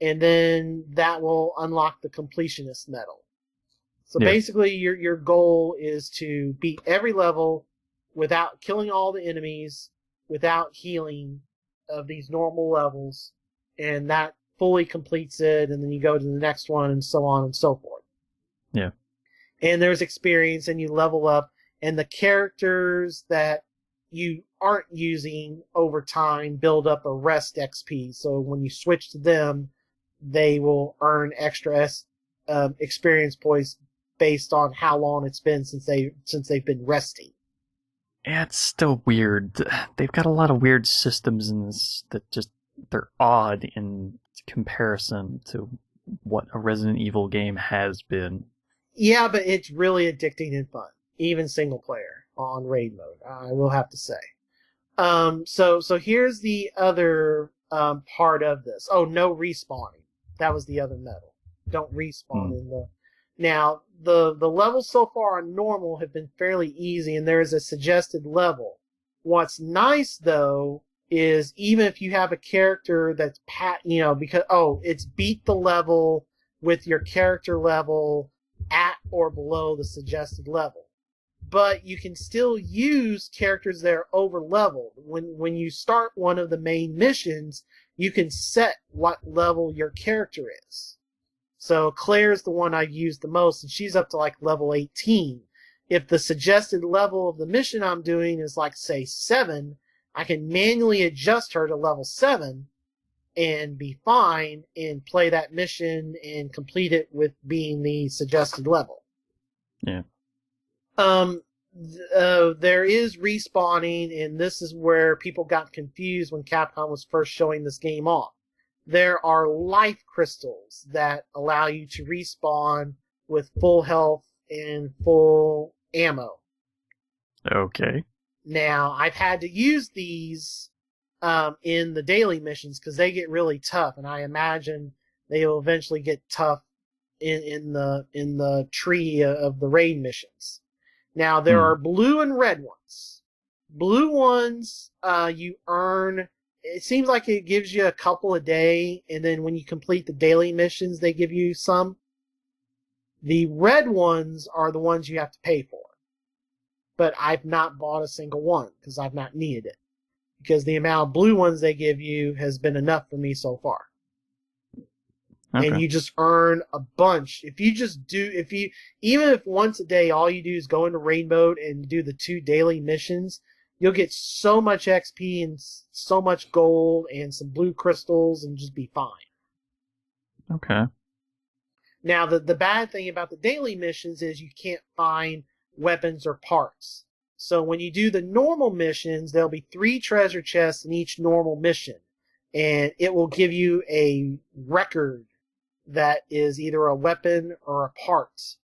and then that will unlock the completionist medal. So basically your goal is to beat every level without killing all the enemies, without healing of these normal levels, and that fully completes it, and then you go to the next one, and so on and so forth. Yeah. And there's experience, and you level up, and the characters that you aren't using over time build up a rest XP, so when you switch to them, they will earn extra experience points based on how long it's been since they've been resting. Yeah, it's still weird. They've got a lot of weird systems in this that they're odd in comparison to what a Resident Evil game has been. Yeah, but it's really addicting and fun, even single player on raid mode, I will have to say. So here's the other part of this. Oh, no respawning. That was the other medal. Don't respawn in the... Now, the levels so far on normal have been fairly easy, and there is a suggested level. What's nice, though, is even if you have a character that's because it's beat the level with your character level at or below the suggested level. But you can still use characters that are over leveled. When you start one of the main missions, you can set what level your character is. So Claire's the one I use the most, and she's up to like level 18. If the suggested level of the mission I'm doing is like, say, 7, I can manually adjust her to level 7 and be fine and play that mission and complete it with being the suggested level. Yeah. There is respawning, and this is where people got confused when Capcom was first showing this game off. There are life crystals that allow you to respawn with full health and full ammo. Okay. Now, I've had to use these in the daily missions because they get really tough, and I imagine they will eventually get tough in the tree of the raid missions. Now there are blue and red ones. Blue ones, you earn. It seems like it gives you a couple a day, and then when you complete the daily missions, they give you some. The red ones are the ones you have to pay for. But I've not bought a single one because I've not needed it. Because the amount of blue ones they give you has been enough for me so far. Okay. And you just earn a bunch. Even if once a day all you do is go into raid mode and do the 2 daily missions, you'll get so much XP and so much gold and some blue crystals and just be fine. Okay. Now, the bad thing about the daily missions is you can't find weapons or parts. So when you do the normal missions, there'll be 3 treasure chests in each normal mission. And it will give you a record that is either a weapon or a part.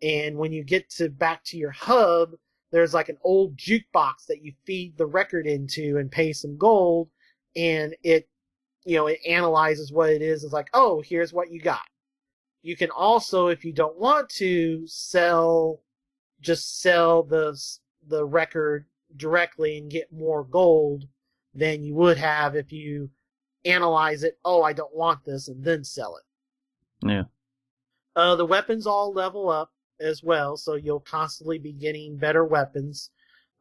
And when you get back to your hub, there's like an old jukebox that you feed the record into and pay some gold, and it analyzes what it is. It's like, oh, here's what you got. You can also, if you don't want to, sell the record directly and get more gold than you would have if you analyze it. Oh, I don't want this, and then sell it. Yeah. The weapons all level up as well, so you'll constantly be getting better weapons.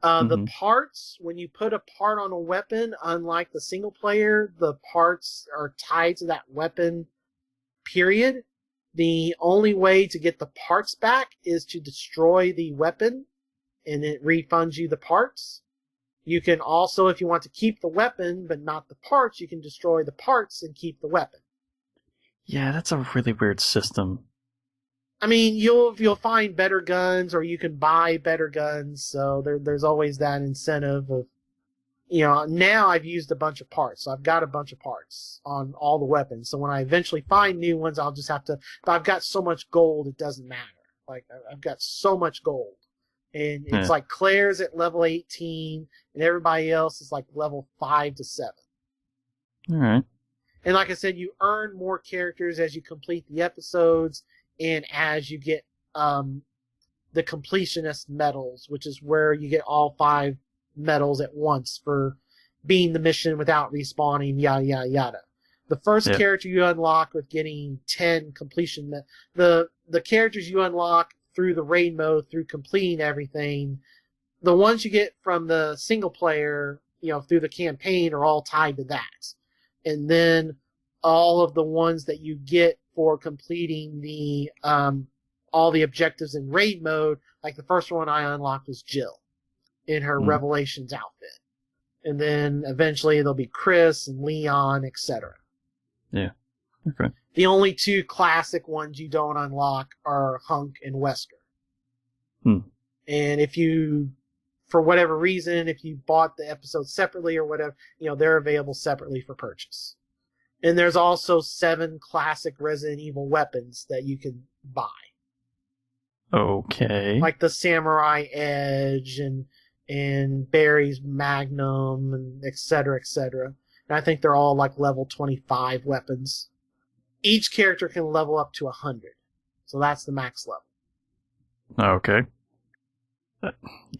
The parts, when you put a part on a weapon, unlike the single player, the parts are tied to that weapon, period. The only way to get the parts back is to destroy the weapon, and it refunds you the parts. You can also, if you want to keep the weapon but not the parts, you can destroy the parts and keep the weapon. Yeah, that's a really weird system. I mean, you'll find better guns, or you can buy better guns, so there's always that incentive of, now I've used a bunch of parts, so I've got a bunch of parts on all the weapons, so when I eventually find new ones, I'll just have to, but I've got so much gold, it doesn't matter. Like, I've got so much gold. And it's like Claire's at level 18, and everybody else is like level 5 to 7. Alright. And like I said, you earn more characters as you complete the episodes, and as you get the completionist medals, which is where you get all 5 medals at once for being the mission without respawning, yada, yada, yada. The first character you unlock with getting 10 completion, the characters you unlock through the raid mode, through completing everything, the ones you get from the single player, through the campaign are all tied to that. And then all of the ones that you get for completing the all the objectives in raid mode, like the first one I unlocked was Jill in her Revelations outfit. And then eventually there'll be Chris and Leon, etc. Yeah. Okay. The only 2 classic ones you don't unlock are Hunk and Wesker. And if you, for whatever reason, if you bought the episodes separately or whatever, they're available separately for purchase. And there's also 7 classic Resident Evil weapons that you can buy. Okay. Like the Samurai Edge and Barry's Magnum and et cetera, et cetera. And I think they're all like level 25 weapons. Each character can level up to 100. So that's the max level. Okay.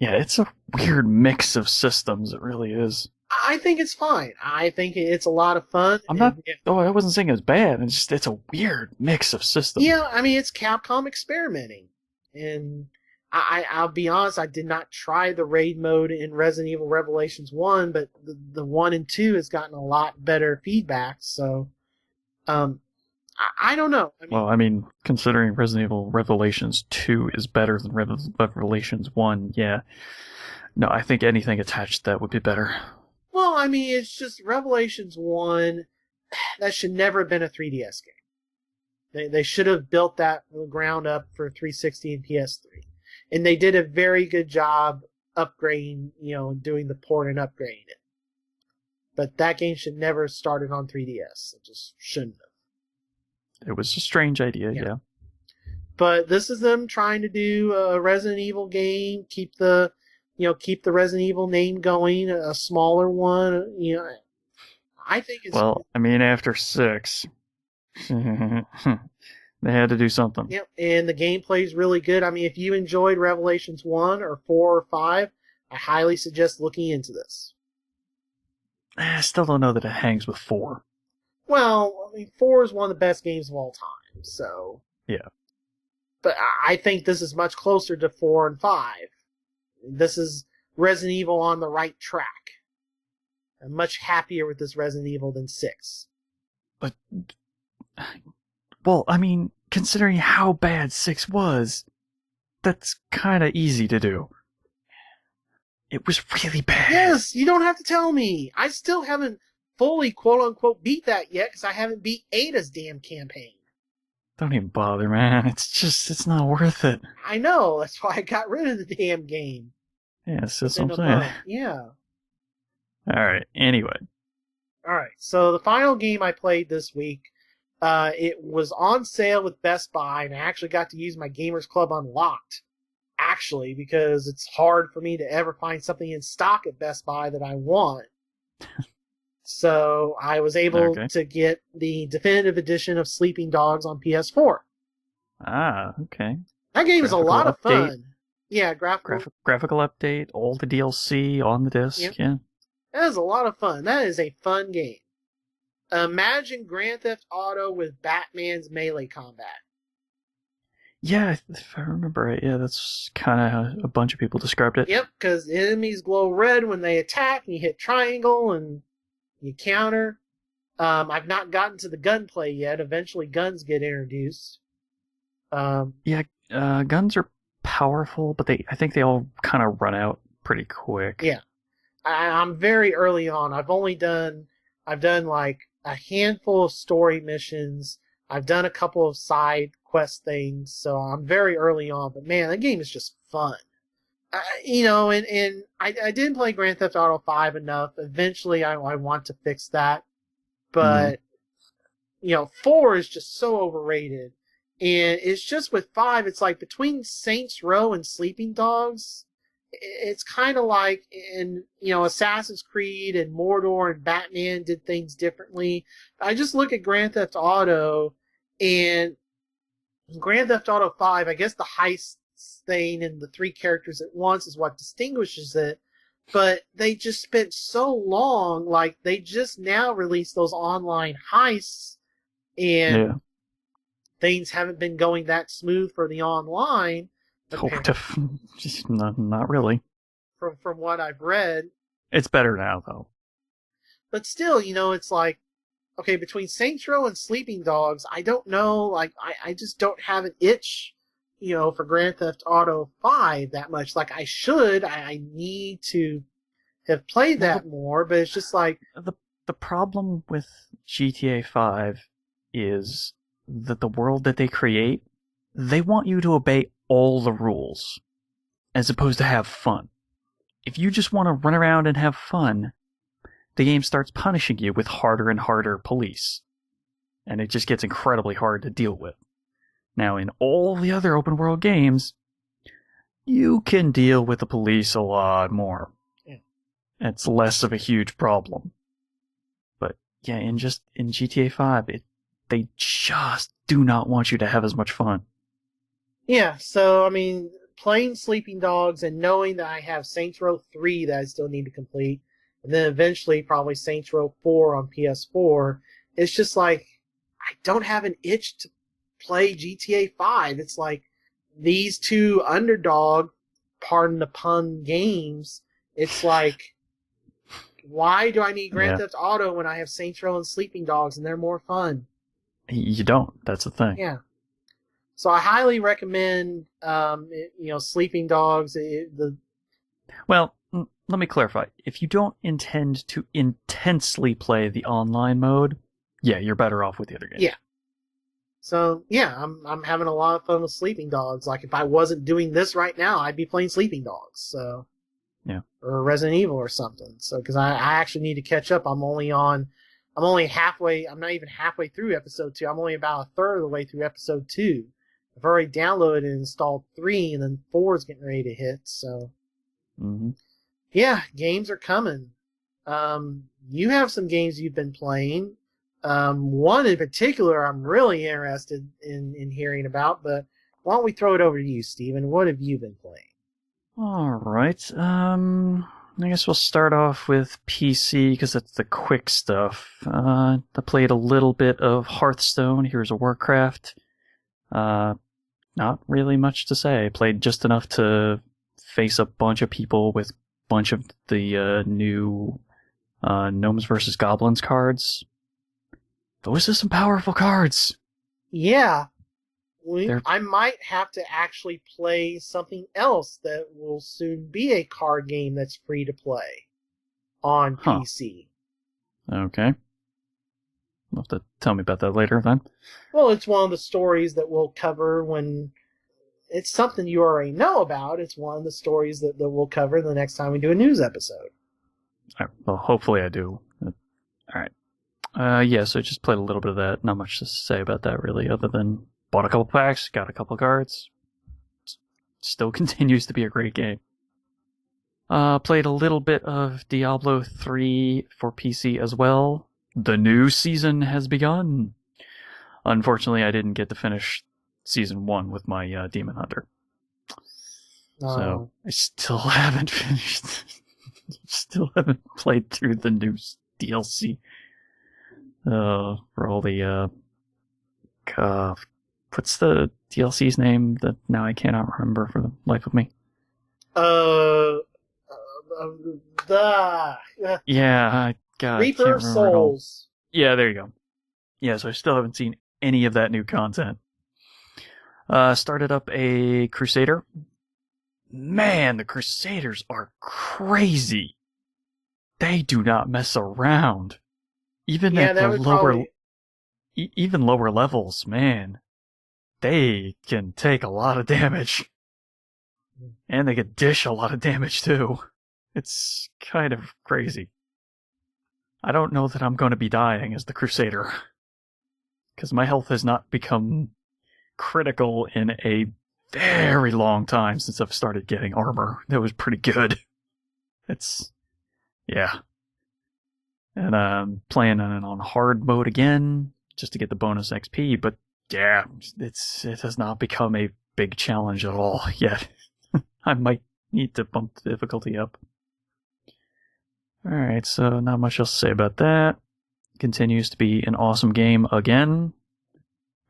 Yeah, it's a weird mix of systems. It really is. I think it's fine. I think it's a lot of fun. I wasn't saying it was bad. It's a weird mix of systems. Yeah, I mean, it's Capcom experimenting. And I'll be honest, I did not try the raid mode in Resident Evil Revelations 1, but the 1 and 2 has gotten a lot better feedback. So, I don't know. Considering Resident Evil Revelations 2 is better than Revelations 1, yeah. No, I think anything attached to that would be better. Well, I mean, it's just Revelations 1, that should never have been a 3DS game. They should have built that from the ground up for 360 and PS3. And they did a very good job upgrading, doing the port and upgrading it. But that game should never have started on 3DS. It just shouldn't have. It was a strange idea, yeah. But this is them trying to do a Resident Evil game, keep the Resident Evil name going, a smaller one, I think it's... Well, after 6... They had to do something. Yep, and the gameplay is really good. I mean, if you enjoyed Revelations 1 or 4 or 5, I highly suggest looking into this. I still don't know that it hangs with 4. Well, I mean, 4 is one of the best games of all time, so... Yeah. But I think this is much closer to 4 and 5. This is Resident Evil on the right track. I'm much happier with this Resident Evil than 6. But... Well, I mean, considering how bad 6 was, that's kind of easy to do. It was really bad. Yes, you don't have to tell me. I still haven't fully, quote-unquote, beat that yet, because I haven't beat Ada's damn campaign. Don't even bother, man. It's not worth it. I know, that's why I got rid of the damn game. Yeah, that's what I'm saying. Yeah. Alright, anyway. Alright, so the final game I played this week, it was on sale with Best Buy, and I actually got to use my Gamers Club Unlocked. Actually, because it's hard for me to ever find something in stock at Best Buy that I want. So I was able to get the definitive edition of Sleeping Dogs on PS4. Ah, okay. That game is a lot of fun. Yeah, graphical update, all the DLC on the disc. Yeah. That is a lot of fun. That is a fun game. Imagine Grand Theft Auto with Batman's melee combat. Yeah, if I remember right, yeah, that's kind of how a bunch of people described it. Yep, because enemies glow red when they attack, and you hit triangle, and you counter. I've not gotten to the gunplay yet. Eventually, guns get introduced. Guns are powerful, but I think they all kind of run out pretty quick. Yeah, I'm very early on. I've done like a handful of story missions. I've done a couple of side quest things, so I'm very early on. But man, that game is just fun. And I didn't play Grand Theft Auto 5 enough. Eventually, I want to fix that. But, 4 is just so overrated. And it's just with 5, it's like between Saints Row and Sleeping Dogs, it's kind of like in, Assassin's Creed and Mordor and Batman did things differently. I just look at Grand Theft Auto, and Grand Theft Auto 5, I guess the heist thing and the 3 characters at once is what distinguishes it, but they just spent so long, like they just now released those online heists, and things haven't been going that smooth for the online. Just not really. From what I've read. It's better now, though. But still, it's like, okay, between Saints Row and Sleeping Dogs, I don't know, like, I just don't have an itch, for Grand Theft Auto 5 that much. Like, I should, I need to have played that more, but it's just like... The problem with GTA 5 is that the world that they create, they want you to obey all the rules, as opposed to have fun. If you just want to run around and have fun, the game starts punishing you with harder and harder police. And it just gets incredibly hard to deal with. Now, in all the other open world games, you can deal with the police a lot more. Yeah. It's less of a huge problem. But yeah, in GTA 5, they just do not want you to have as much fun. Yeah, so, I mean, playing Sleeping Dogs and knowing that I have Saints Row 3 that I still need to complete, and then eventually probably Saints Row 4 on PS4, it's just like, I don't have an itch to play GTA 5. It's like, these two underdog, pardon the pun, games, it's like, why do I need Grand Theft Auto when I have Saints Row and Sleeping Dogs and they're more fun? You don't. That's the thing. Yeah. So I highly recommend, Sleeping Dogs. Well, let me clarify. If you don't intend to intensely play the online mode, yeah, you're better off with the other game. Yeah. So yeah, I'm having a lot of fun with Sleeping Dogs. Like if I wasn't doing this right now, I'd be playing Sleeping Dogs. So yeah, or Resident Evil or something. So because I actually need to catch up. I'm only halfway. I'm not even halfway through episode 2. I'm only about a third of the way through episode 2. I've already downloaded and installed 3, and then 4 is getting ready to hit, so... Yeah, games are coming. You have some games you've been playing. One in particular I'm really interested in hearing about, but why don't we throw it over to you, Steven? What have you been playing? All right. I guess we'll start off with PC because that's the quick stuff. I played a little bit of Hearthstone, Heroes of Warcraft. Not really much to say. I played just enough to face a bunch of people with a bunch of the new Gnomes versus Goblins cards. Those are some powerful cards. Yeah. I might have to actually play something else that will soon be a card game that's free to play on PC. Okay. You'll have to tell me about that later then. Well, it's one of the stories that we'll cover when it's something you already know about. It's one of the stories that we'll cover the next time we do a news episode. All right, well, hopefully I do. All right. Yeah, so I just played a little bit of that. Not much to say about that, really, other than bought a couple packs, got a couple cards. Still continues to be a great game. Played a little bit of Diablo 3 for PC as well. The new season has begun. Unfortunately, I didn't get to finish Season 1 with my Demon Hunter. So, I still haven't finished. Still haven't played through the new DLC. For all the, what's the DLC's name that now I cannot remember for the life of me? Yeah, God, Reaper of Souls. Yeah, there you go. Yeah, so I still haven't seen any of that new content. Started up a Crusader. Man, the Crusaders are crazy. They do not mess around. Even at the even lower levels, man, they can take a lot of damage. And they can dish a lot of damage too. It's kind of crazy. I don't know that I'm going to be dying as the Crusader. Because my health has not become critical in a very long time since I've started getting armor. That was pretty good. Yeah. And I'm playing on hard mode again, just to get the bonus XP, but yeah, it has not become a big challenge at all yet. I might need to bump the difficulty up. Alright, so not much else to say about that. Continues to be an awesome game again.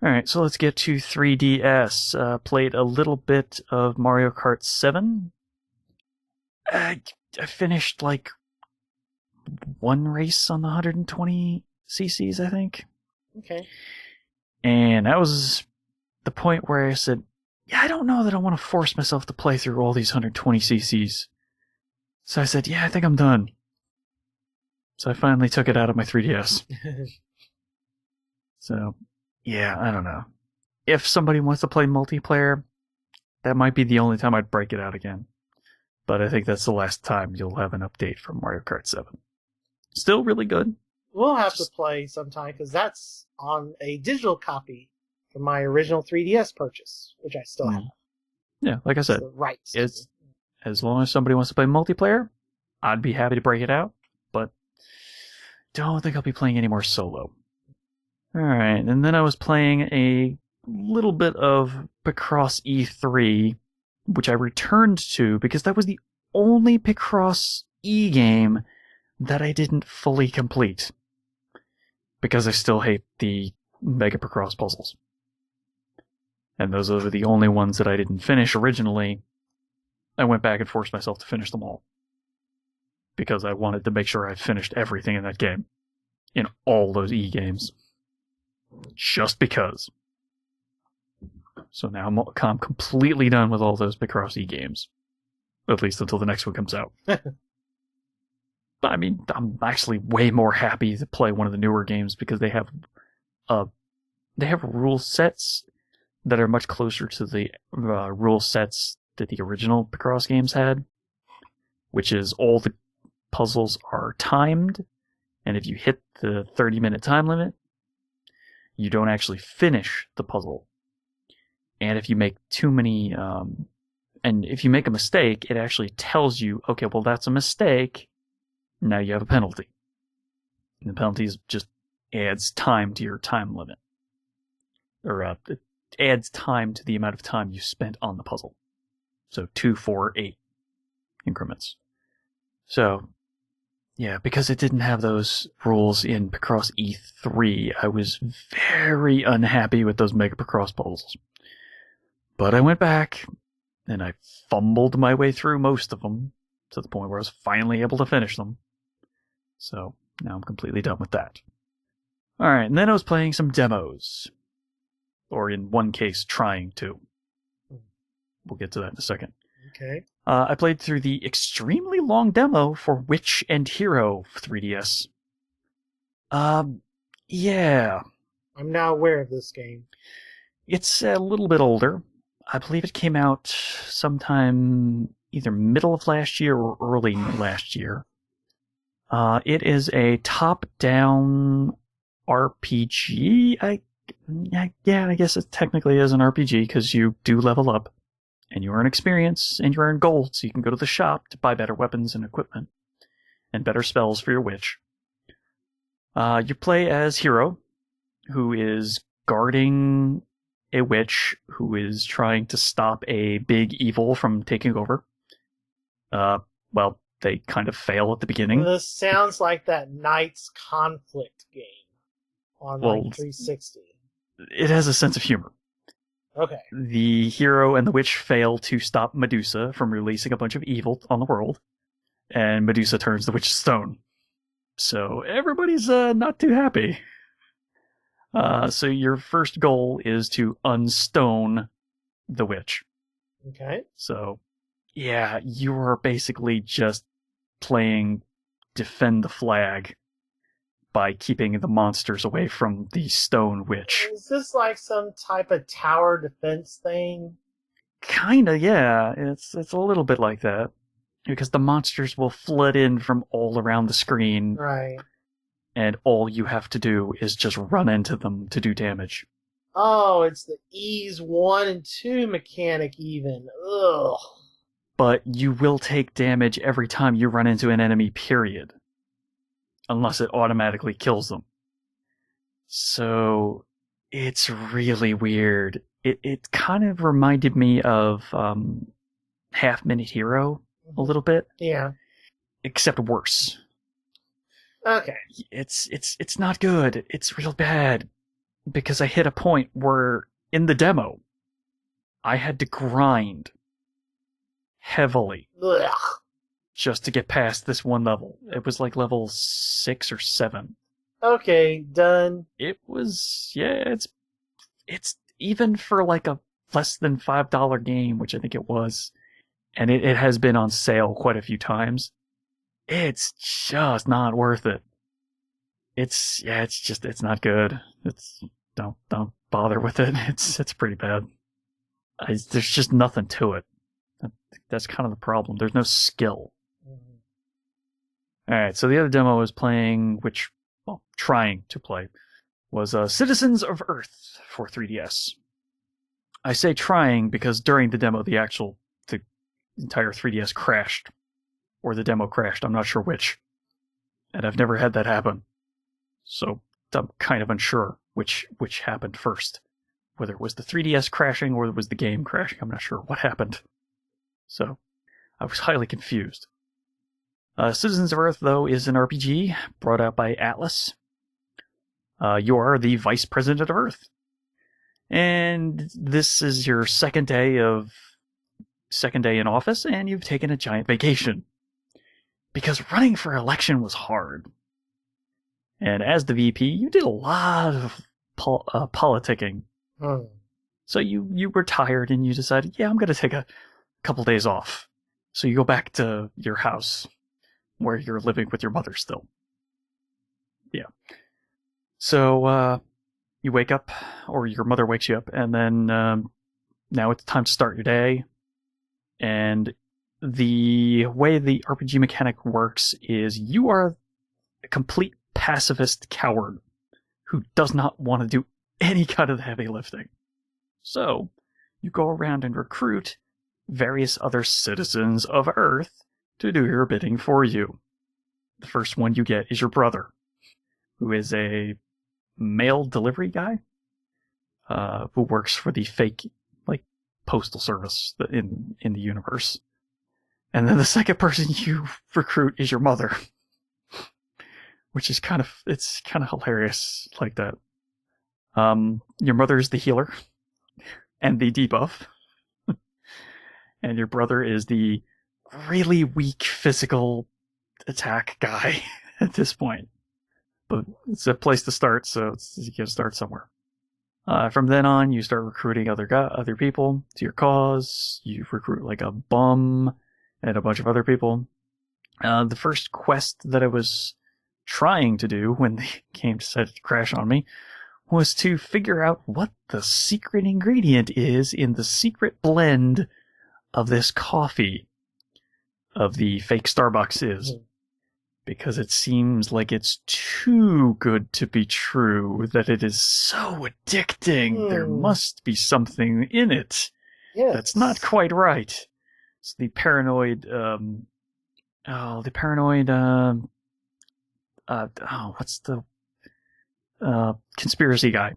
Alright, so let's get to 3DS. Played a little bit of Mario Kart 7. I finished like one race on the 120 cc's, I think. Okay. And that was the point where I said, yeah, I don't know that I want to force myself to play through all these 120 cc's. So I said, yeah, I think I'm done. So I finally took it out of my 3DS. So, yeah, I don't know. If somebody wants to play multiplayer, that might be the only time I'd break it out again. But I think that's the last time you'll have an update from Mario Kart 7. Still really good. We'll have to play sometime, because that's on a digital copy from my original 3DS purchase, which I still have. Yeah, like I said, as long as somebody wants to play multiplayer, I'd be happy to break it out, but don't think I'll be playing any more solo. Alright, and then I was playing a little bit of Picross E3, which I returned to because that was the only Picross E game that I didn't fully complete. Because I still hate the Mega Picross puzzles. And those are the only ones that I didn't finish originally. I went back and forced myself to finish them all. Because I wanted to make sure I finished everything in that game. In all those E games. Just because. So now I'm completely done with all those Picross E games. At least until the next one comes out. But I mean, I'm actually way more happy to play one of the newer games because they have rule sets that are much closer to the rule sets that the original Picross games had, which is all the puzzles are timed, and if you hit the 30-minute time limit, you don't actually finish the puzzle. And if you make too many, and if you make a mistake, it actually tells you, okay, well, that's a mistake. Now you have a penalty. And the penalty is just adds time to your time limit. Or it adds time to the amount of time you spent on the puzzle. So 2, 4, 8 increments. So, yeah, because it didn't have those rules in Picross E3, I was very unhappy with those Mega Picross puzzles. But I went back, and I fumbled my way through most of them, to the point where I was finally able to finish them. So, now I'm completely done with that. Alright, and then I was playing some demos. Or in one case, trying to. We'll get to that in a second. Okay. I played through the extremely long demo for Witch and Hero 3DS. Yeah. I'm now aware of this game. It's a little bit older. I believe it came out sometime either middle of last year or early last year. It is a top-down RPG. I guess it technically is an RPG because you do level up. And you earn experience, and you earn gold, so you can go to the shop to buy better weapons and equipment, and better spells for your witch. You play as Hero, who is guarding a witch who is trying to stop a big evil from taking over. Well, they kind of fail at the beginning. This sounds like that Knights Conflict game on 360. It has a sense of humor. Okay. The hero and the witch fail to stop Medusa from releasing a bunch of evil on the world, and Medusa turns the witch to stone. So everybody's not too happy. So your first goal is to unstone the witch. Okay. So, yeah, you're basically just playing defend the flag by keeping the monsters away from the stone witch. Is this like some type of tower defense thing? Kinda, yeah. It's a little bit like that. Because the monsters will flood in from all around the screen. Right. And all you have to do is just run into them to do damage. Oh, it's the ease 1 and 2 mechanic even. Ugh. But you will take damage every time you run into an enemy, period. Unless it automatically kills them. So, it's really weird. It kind of reminded me of Half Minute Hero a little bit. Yeah. Except worse. Okay. It's not good. It's real bad. Because I hit a point where, in the demo, I had to grind heavily. Ugh. Just to get past this one level. It was like level 6 or 7. Okay, done. It was, yeah, it's even for like a less than $5 game, which I think it was, and it has been on sale quite a few times. It's just not worth it. It's not good. Don't bother with it. It's pretty bad. There's just nothing to it. That's kind of the problem. There's no skill. Alright, so the other demo I was playing, trying to play, was Citizens of Earth for 3DS. I say trying because during the demo the entire 3DS crashed. Or the demo crashed, I'm not sure which. And I've never had that happen. So I'm kind of unsure which happened first. Whether it was the 3DS crashing or it was the game crashing, I'm not sure what happened. So, I was highly confused. Citizens of Earth, though, is an RPG brought out by Atlas. You are the Vice President of Earth. And this is your second day in office, and you've taken a giant vacation. Because running for election was hard. And as the VP, you did a lot of politicking. So you were tired, and you decided, yeah, I'm going to take a couple days off. So you go back to your house, where you're living with your mother still. Yeah. So, you wake up, or your mother wakes you up, and then now it's time to start your day. And the way the RPG mechanic works is you are a complete pacifist coward who does not want to do any kind of heavy lifting. So, you go around and recruit various other citizens of Earth to do your bidding for you. The first one you get is your brother, who is a mail delivery guy who works for the fake postal service in the universe. And then the second person you recruit is your mother, which is kind of hilarious like that. Your mother is the healer and the debuff, and your brother is the really weak physical attack guy at this point. But it's a place to start, so you can start somewhere. From then on, you start recruiting other people to your cause. You recruit like a bum and a bunch of other people. The first quest that I was trying to do when the game decided to crash on me was to figure out what the secret ingredient is in the secret blend of this coffee of the fake Starbucks is. Because it seems like it's too good to be true, that it is so addicting. There must be something in it that's not quite right. It's the paranoid, what's the conspiracy guy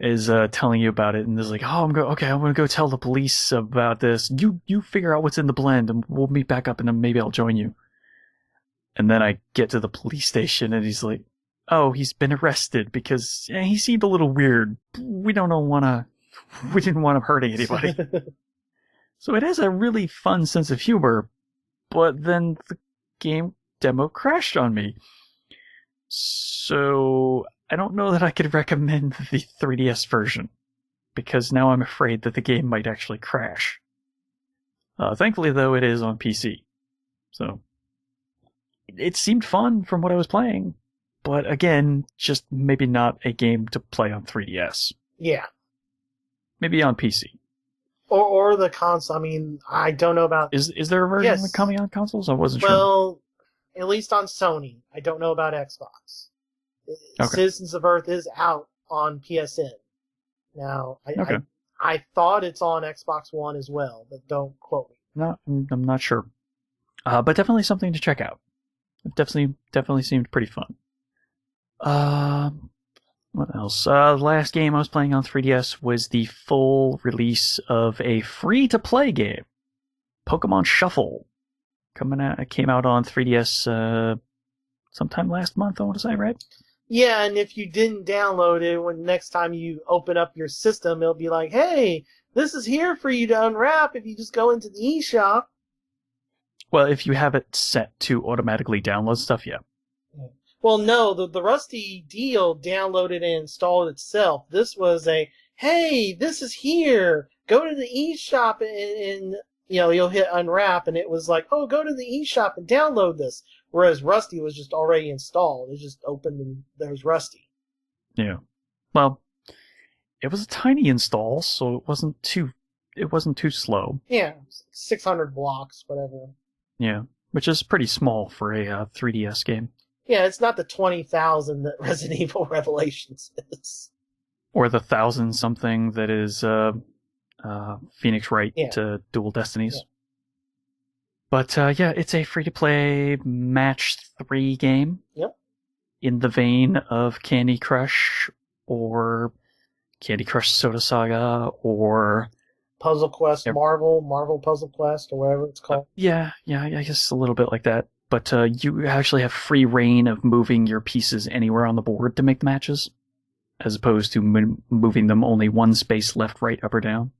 is telling you about it, and is like, I'm gonna go tell the police about this. You figure out what's in the blend, and we'll meet back up, and then maybe I'll join you. And then I get to the police station, and he's like, he's been arrested because he seemed a little weird. We didn't want him hurting anybody. So it has a really fun sense of humor, but then the game demo crashed on me. So I don't know that I could recommend the 3DS version, because now I'm afraid that the game might actually crash. Thankfully, though, it is on PC. So it seemed fun from what I was playing, but again, just maybe not a game to play on 3DS. Yeah. Maybe on PC. Or the console. I mean, I don't know about... Is there a version coming on consoles? I wasn't sure. Well, at least on Sony. I don't know about Xbox. Okay. Citizens of Earth is out on PSN. Now, I thought it's on Xbox One as well, but don't quote me. I'm not sure. But definitely something to check out. It definitely seemed pretty fun. What else? The last game I was playing on 3DS was the full release of a free-to-play game, Pokemon Shuffle. It came out on 3DS sometime last month, I want to say, right? Yeah, and if you didn't download it, when next time you open up your system, it'll be like, hey, this is here for you to unwrap if you just go into the eShop. Well, if you have it set to automatically download stuff, yeah. Well, no, the Rusty deal downloaded and installed itself. This was hey, this is here. Go to the eShop and you'll hit unwrap, and it was like, go to the eShop and download this. Whereas Rusty was just already installed. It just opened and there's Rusty. Yeah. Well, it was a tiny install, so it wasn't too slow. Yeah, 600 blocks, whatever. Yeah, which is pretty small for a 3DS game. Yeah, it's not the 20,000 that Resident Evil Revelations is. Or the 1,000-something that is Phoenix Wright to Dual Destinies. Yeah. But it's a free-to-play match 3 game. Yep. In the vein of Candy Crush or Candy Crush Soda Saga or Puzzle Quest Marvel Puzzle Quest, or whatever it's called. I guess a little bit like that. But you actually have free reign of moving your pieces anywhere on the board to make the matches, as opposed to moving them only one space left, right, up, or down.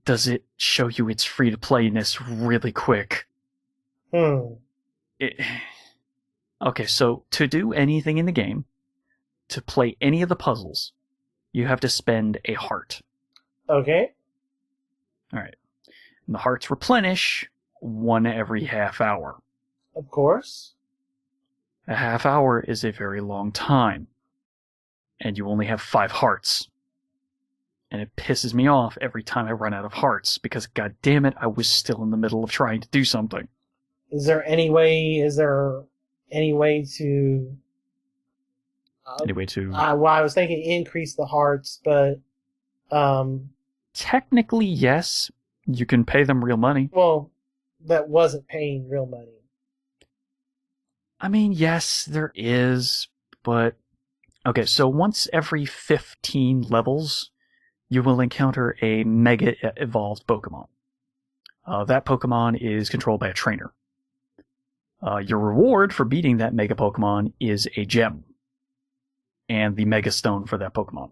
Does it show you its free-to-playness really quick. Okay, so to do anything in the game, to play any of the puzzles, you have to spend a heart. Okay. Alright. And the hearts replenish one every half hour. Of course. A half hour is a very long time. And you only have 5 hearts. And it pisses me off every time I run out of hearts, because god damn it, I was still in the middle of trying to do something. Is there any way to... Well, I was thinking increase the hearts, but... Technically, yes. You can pay them real money. Well, that wasn't paying real money. I mean, yes, there is, but okay, so once every 15 levels, you will encounter a mega evolved Pokemon. That Pokemon is controlled by a trainer. Your reward for beating that mega Pokemon is a gem and the Mega Stone for that Pokemon.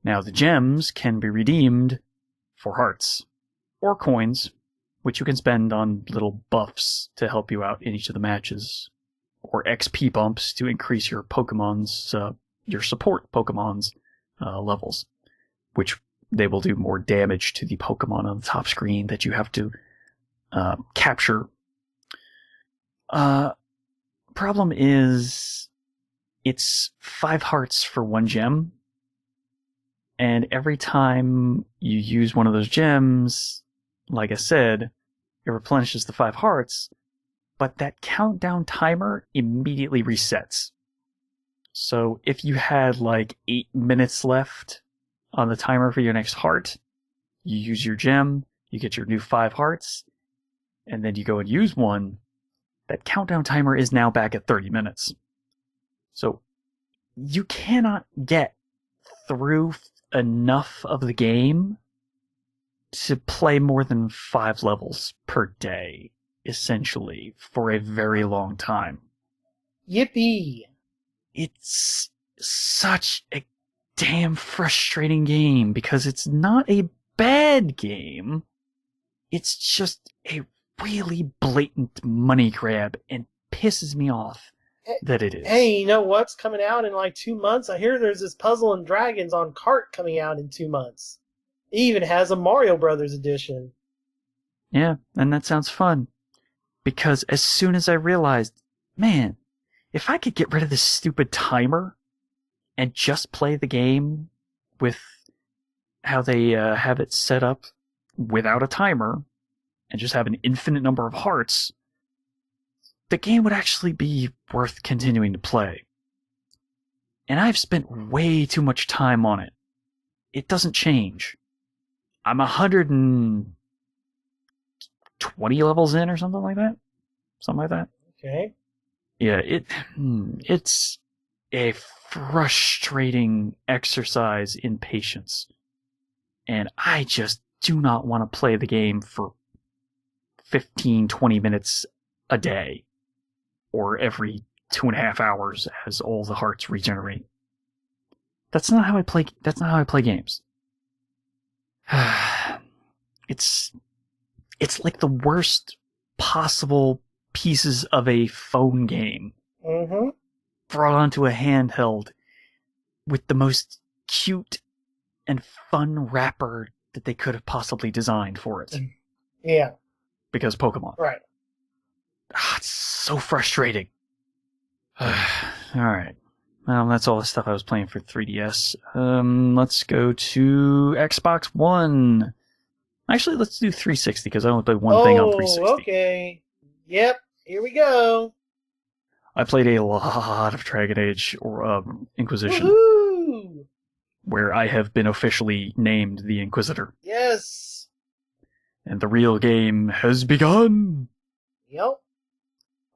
Now, the gems can be redeemed for hearts or coins, which you can spend on little buffs to help you out in each of the matches, or XP bumps to increase your Pokemon's, your support Pokemon's levels, which they will do more damage to the Pokemon on the top screen that you have to capture. Problem is, it's 5 hearts for 1 gem, and every time you use one of those gems, like I said, it replenishes the 5 hearts, but that countdown timer immediately resets. So if you had like 8 minutes left on the timer for your next heart, you use your gem, you get your new 5 hearts, and then you go and use one, that countdown timer is now back at 30 minutes. So you cannot get through enough of the game to play more than 5 levels per day, essentially, for a very long time. Yippee! It's such a damn frustrating game because it's not a bad game. It's just a really blatant money grab and pisses me off that it is. Hey, you know what's coming out in like 2 months? I hear there's this Puzzle and Dragons on cart coming out in 2 months. It even has a Mario Brothers edition. Yeah, and that sounds fun. Because as soon as I realized, man, if I could get rid of this stupid timer and just play the game with how they have it set up without a timer and just have an infinite number of hearts, the game would actually be worth continuing to play. And I've spent way too much time on it. It doesn't change. I'm 120 levels in or something like that. Something like that. Okay. Yeah, it's a frustrating exercise in patience. And I just do not want to play the game for 15, 20 minutes a day. Or every 2.5 hours as all the hearts regenerate. That's not how I play games. It's like the worst possible pieces of a phone game brought onto a handheld with the most cute and fun wrapper that they could have possibly designed for it. Yeah. Because Pokemon. Right. It's so frustrating. Alright. Well, that's all the stuff I was playing for 3DS. Let's go to Xbox One. Actually, let's do 360 because I only played one thing on 360. Okay. Yep. Here we go. I played a lot of Dragon Age or Inquisition. Woohoo! Where I have been officially named the Inquisitor. Yes. And the real game has begun. Yep.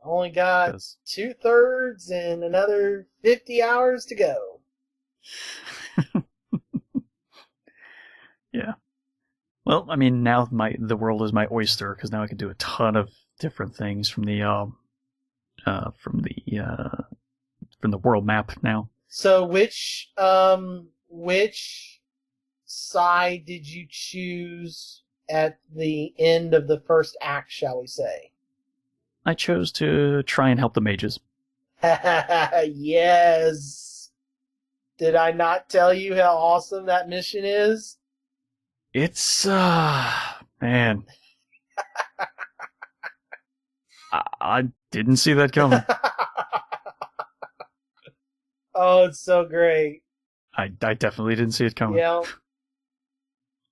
Only got 2/3 and another 50 hours to go. Yeah. Well, I mean, now the world is my oyster because now I can do a ton of different things from the world map now. So which side did you choose at the end of the first act, shall we say? I chose to try and help the mages. Yes. Did I not tell you how awesome that mission is? It's, man. I didn't see that coming. Oh, it's so great. I definitely didn't see it coming. Yeah.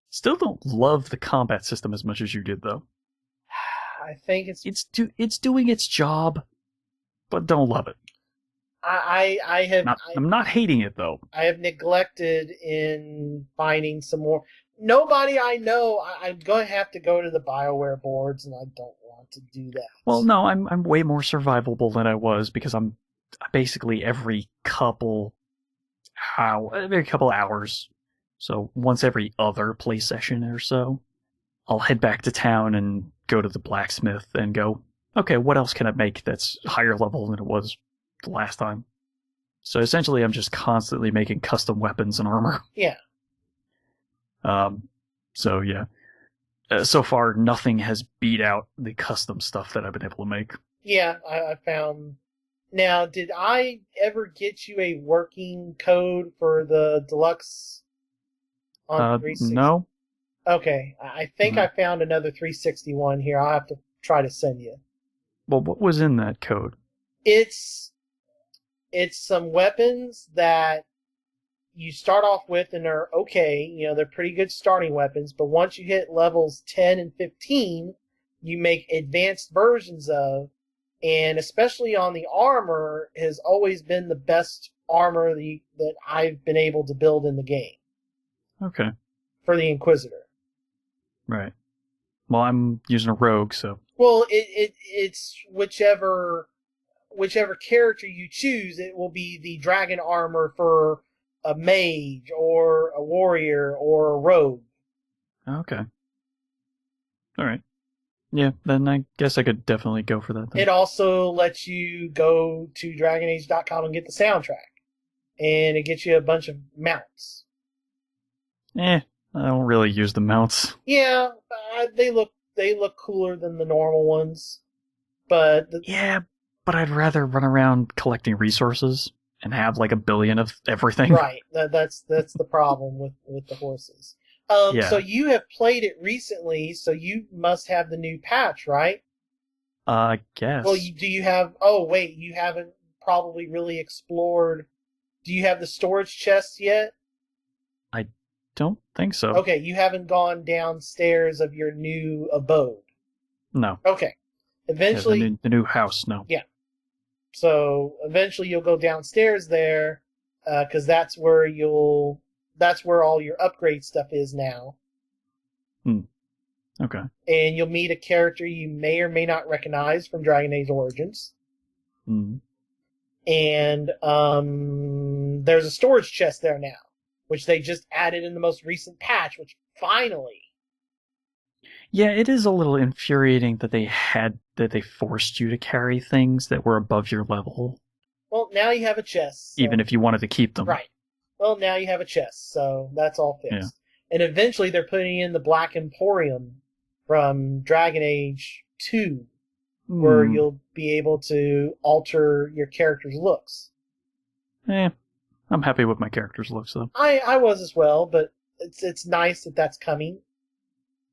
Still don't love the combat system as much as you did, though. I think it's doing its job, but don't love it. I'm not hating it though. I have neglected in finding some more. Nobody I know. I'm going to have to go to the BioWare boards, and I don't want to do that. Well, no, I'm way more survivable than I was because I'm basically every couple hours. So once every other play session or so, I'll head back to town and go to the blacksmith and go, okay, what else can I make that's higher level than it was the last time? So essentially, I'm just constantly making custom weapons and armor. Yeah. So yeah. So far, nothing has beat out the custom stuff that I've been able to make. Yeah, I found... Now, did I ever get you a working code for the deluxe on 360? No. Okay, I think I found another 361 here. I'll have to try to send you. Well, what was in that code? It's some weapons that you start off with and are okay. You know, they're pretty good starting weapons, but once you hit levels 10 and 15, you make advanced versions of, and especially on the armor, has always been the best armor that I've been able to build in the game. Okay. For the Inquisitor. Right. Well, I'm using a rogue, so... Well, it's whichever character you choose, it will be the dragon armor for a mage, or a warrior, or a rogue. Okay. Alright. Yeah, then I guess I could definitely go for that then. It also lets you go to DragonAge.com and get the soundtrack. And it gets you a bunch of mounts. I don't really use the mounts. Yeah, they look cooler than the normal ones. But yeah, but I'd rather run around collecting resources and have like 1 billion of everything. Right. That's the problem with the horses. Yeah. So you have played it recently, so you must have the new patch, right? I guess. Well, do you have... Oh, wait, you haven't probably really explored... Do you have the storage chests yet? I don't think so. Okay, you haven't gone downstairs of your new abode. No. Okay. Eventually... Yeah, the new house, no. Yeah. So, eventually you'll go downstairs there, because that's where all your upgrade stuff is now. Okay. And you'll meet a character you may or may not recognize from Dragon Age Origins. And there's a storage chest there now, which they just added in the most recent patch, which finally... Yeah, it is a little infuriating that they forced you to carry things that were above your level. Well, now you have a chest. So... Even if you wanted to keep them. Right. Well, now you have a chest, so that's all fixed. Yeah. And eventually they're putting in the Black Emporium from Dragon Age 2, where you'll be able to alter your character's looks. I'm happy with my character's looks, though. I was as well, but it's nice that that's coming.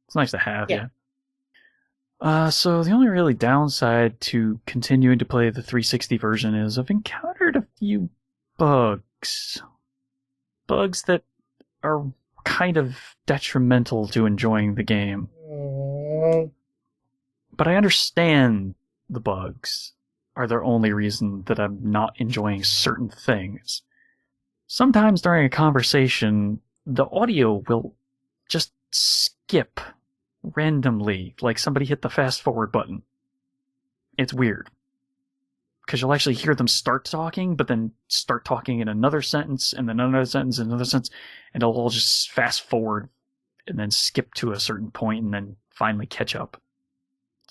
It's nice to have, yeah. So the only really downside to continuing to play the 360 version is I've encountered a few bugs. Bugs that are kind of detrimental to enjoying the game. But I understand the bugs are their only reason that I'm not enjoying certain things. Sometimes during a conversation, the audio will just skip randomly, like somebody hit the fast forward button. It's weird. Because you'll actually hear them start talking, but then start talking in another sentence, and then another sentence, and another sentence, and it'll all just fast forward, and then skip to a certain point, and then finally catch up.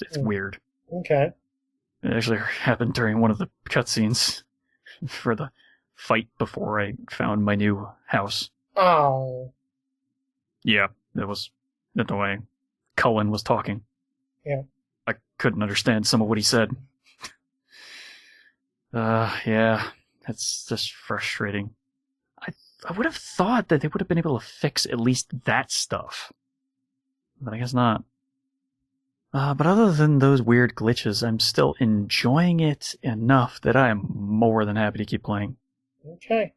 It's weird. Okay. It actually happened during one of the cutscenes for the fight before I found my new house. Oh. Yeah, that was the way Cullen was talking. Yeah. I couldn't understand some of what he said. Yeah, that's just frustrating. I would have thought that they would have been able to fix at least that stuff. But I guess not. But other than those weird glitches, I'm still enjoying it enough that I am more than happy to keep playing. Okay.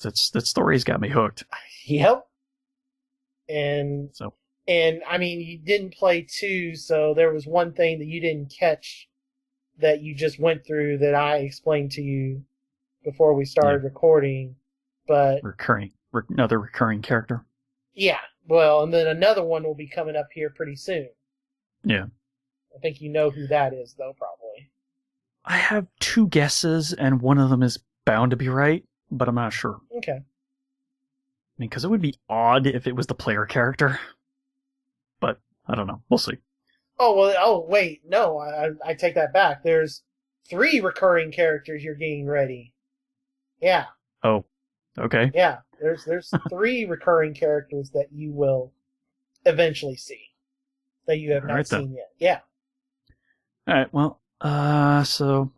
That story's got me hooked. Yep. And I mean, you didn't play 2, so there was one thing that you didn't catch that you just went through that I explained to you before we started recording. But another recurring character. Yeah. Well, and then another one will be coming up here pretty soon. Yeah. I think you know who that is, though, probably. I have 2 guesses, and one of them is bound to be right, but I'm not sure. Okay. I mean, because it would be odd if it was the player character. But, I don't know. We'll see. Wait, no, I take that back. There's 3 recurring characters you're getting ready. Yeah. Oh, okay. Yeah, there's 3 recurring characters that you will eventually see that you have not seen yet. Yeah. All right. Well, so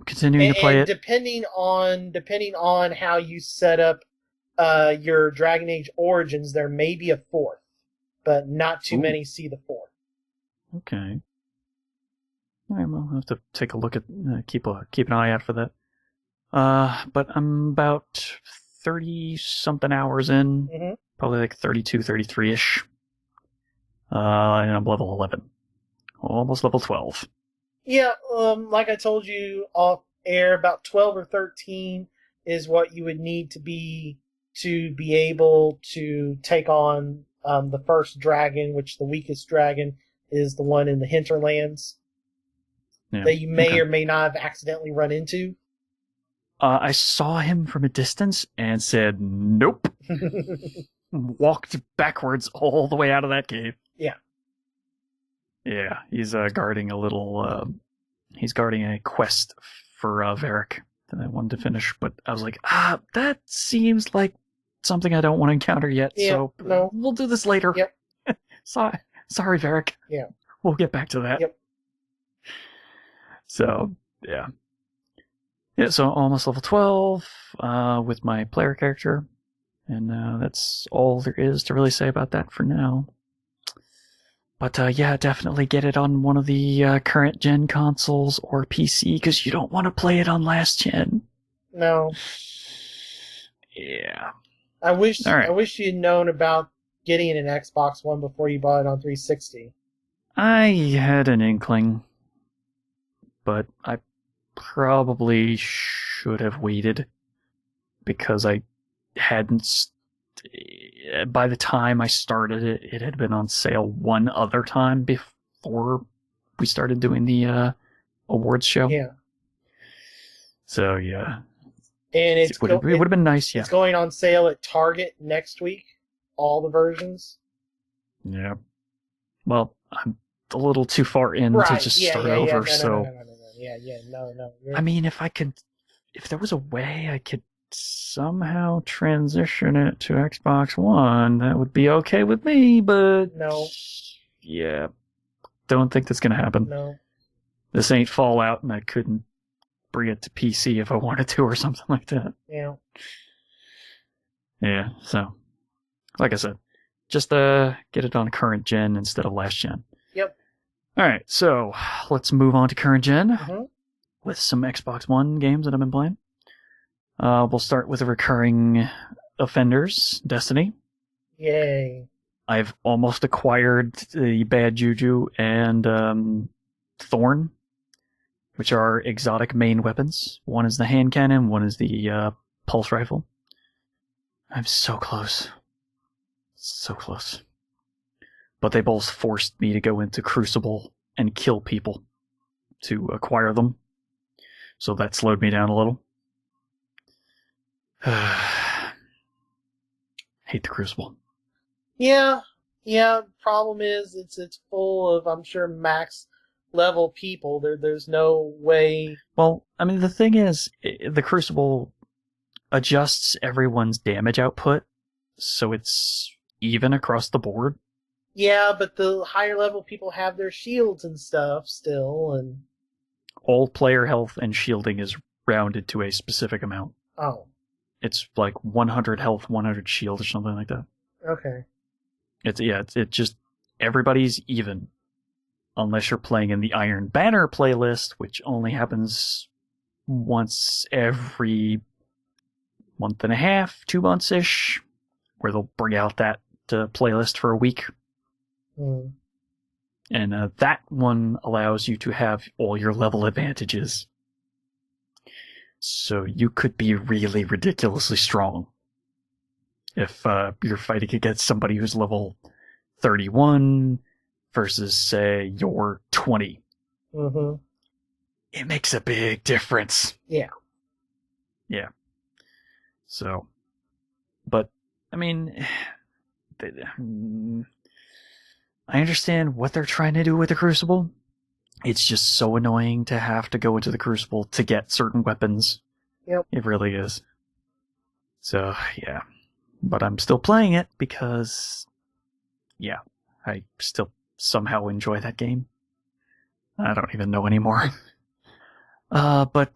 continuing to play it. Depending on how you set up your Dragon Age Origins, there may be a 4th, but not too many see the 4th. Okay. All right. Well, I'll have to take a look at keep an eye out for that. But I'm about 30-something hours in, probably like 32, 33-ish. And I'm level 11. Almost level 12. Yeah, like I told you off air, about 12 or 13 is what you would need to be able to take on the first dragon, which the weakest dragon is the one in the hinterlands that you may or may not have accidentally run into. I saw him from a distance and said, nope. Walked backwards all the way out of that cave. Yeah. Yeah, he's guarding he's guarding a quest for Varric that I wanted to finish, but I was like, that seems like something I don't want to encounter yet, so we'll do this later. Yep. Sorry, Varric. Yeah. We'll get back to that. Yep. So, yeah. Yeah, so almost level 12 with my player character, and that's all there is to really say about that for now. But yeah, definitely get it on one of the current gen consoles or PC, because you don't want to play it on last gen. No. Yeah. I wish you'd known about getting an Xbox One before you bought it on 360. I had an inkling, but I probably should have waited, because I hadn't. By the time I started it, it had been on sale one other time before we started doing the awards show. Yeah. So yeah, and it would have been nice. Yeah, it's going on sale at Target next week. All the versions. Yeah. Well, I'm a little too far in to just start over. No. I mean, if there was a way I could somehow transition it to Xbox One, that would be okay with me, but no. Yeah. Don't think that's gonna happen. No. This ain't Fallout, and I couldn't bring it to PC if I wanted to or something like that. Yeah. Yeah, so like I said, just get it on current gen instead of last gen. Yep. Alright, so let's move on to current gen with some Xbox One games that I've been playing. We'll start with the recurring offenders, Destiny. Yay. I've almost acquired the Bad Juju and Thorn, which are exotic main weapons. One is the hand cannon, one is the pulse rifle. I'm so close. So close. But they both forced me to go into Crucible and kill people to acquire them. So that slowed me down a little. Hate the Crucible. Yeah. Problem is, it's full of, I'm sure, max level people. There's no way. Well, I mean, the thing is, the Crucible adjusts everyone's damage output, so it's even across the board. Yeah, but the higher level people have their shields and stuff still, and all player health and shielding is rounded to a specific amount. Oh. It's like 100 health, 100 shield, or something like that. Okay. It just, everybody's even. Unless you're playing in the Iron Banner playlist, which only happens once every month and a half, 2 months-ish, where they'll bring out that playlist for a week. And that one allows you to have all your level advantages. So you could be really ridiculously strong if you're fighting against somebody who's level 31 versus, say, you're 20 Mm-hmm. it makes a big difference. Yeah. Yeah. So, but, I mean, I understand what they're trying to do with the Crucible. It's just so annoying to have to go into the Crucible to get certain weapons. Yep. It really is. So, yeah. But I'm still playing it because, yeah, I still somehow enjoy that game. I don't even know anymore. But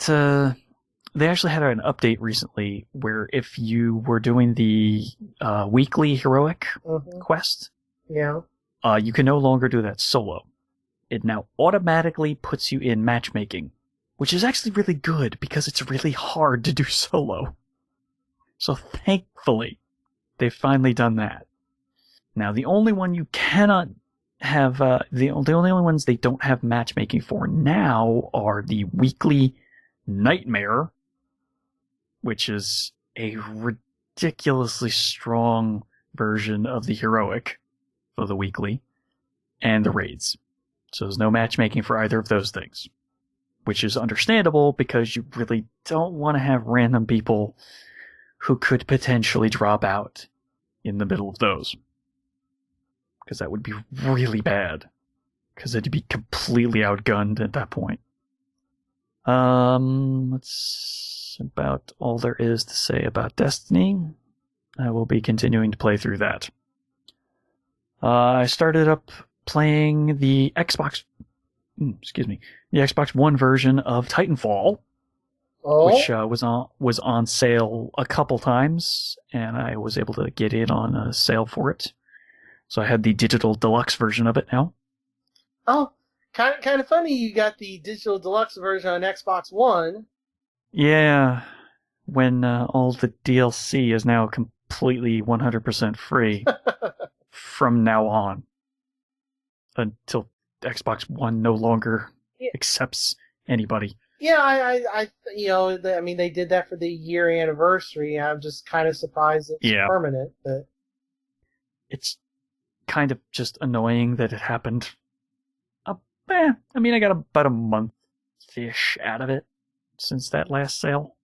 they actually had an update recently where if you were doing the weekly heroic quest, Yeah. you can no longer do that solo. It now automatically puts you in matchmaking, which is actually really good because it's really hard to do solo. So thankfully, they've finally done that. Now, the only one you cannot have, the only ones they don't have matchmaking for now are the weekly Nightmare, which is a ridiculously strong version of the heroic for the weekly, and the raids. So there's no matchmaking for either of those things, which is understandable because you really don't want to have random people who could potentially drop out in the middle of those. Because that would be really bad. Because it'd be completely outgunned at that point. That's about all there is to say about Destiny. I will be continuing to play through that. I started up playing the Xbox One version of Titanfall, which was on sale a couple times, and I was able to get in on a sale for it. So I had the digital deluxe version of it now. Oh, kind of funny you got the digital deluxe version on Xbox One. Yeah, when all the DLC is now completely 100% free from now on, until Xbox One no longer accepts anybody. Yeah, I mean, they did that for the year anniversary. I'm just kind of surprised it's permanent, but it's kind of just annoying that it happened. I mean, I got about a month-ish out of it since that last sale.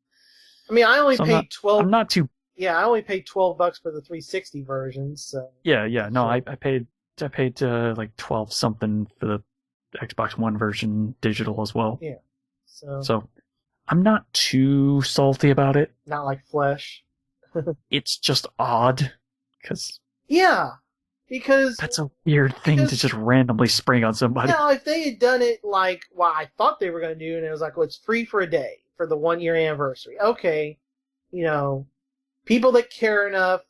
I mean, I only paid $12. I'm not too. Yeah, I only paid $12 for the 360 version. So yeah. No, I paid like 12 something for the Xbox One version digital as well. Yeah. So I'm not too salty about it. Not like Flesh. It's just odd because. Yeah. Because that's a weird thing to just randomly spring on somebody. Now, if they had done it like I thought they were going to do, and it was like, well, it's free for a day for the 1 year anniversary. Okay, people that care enough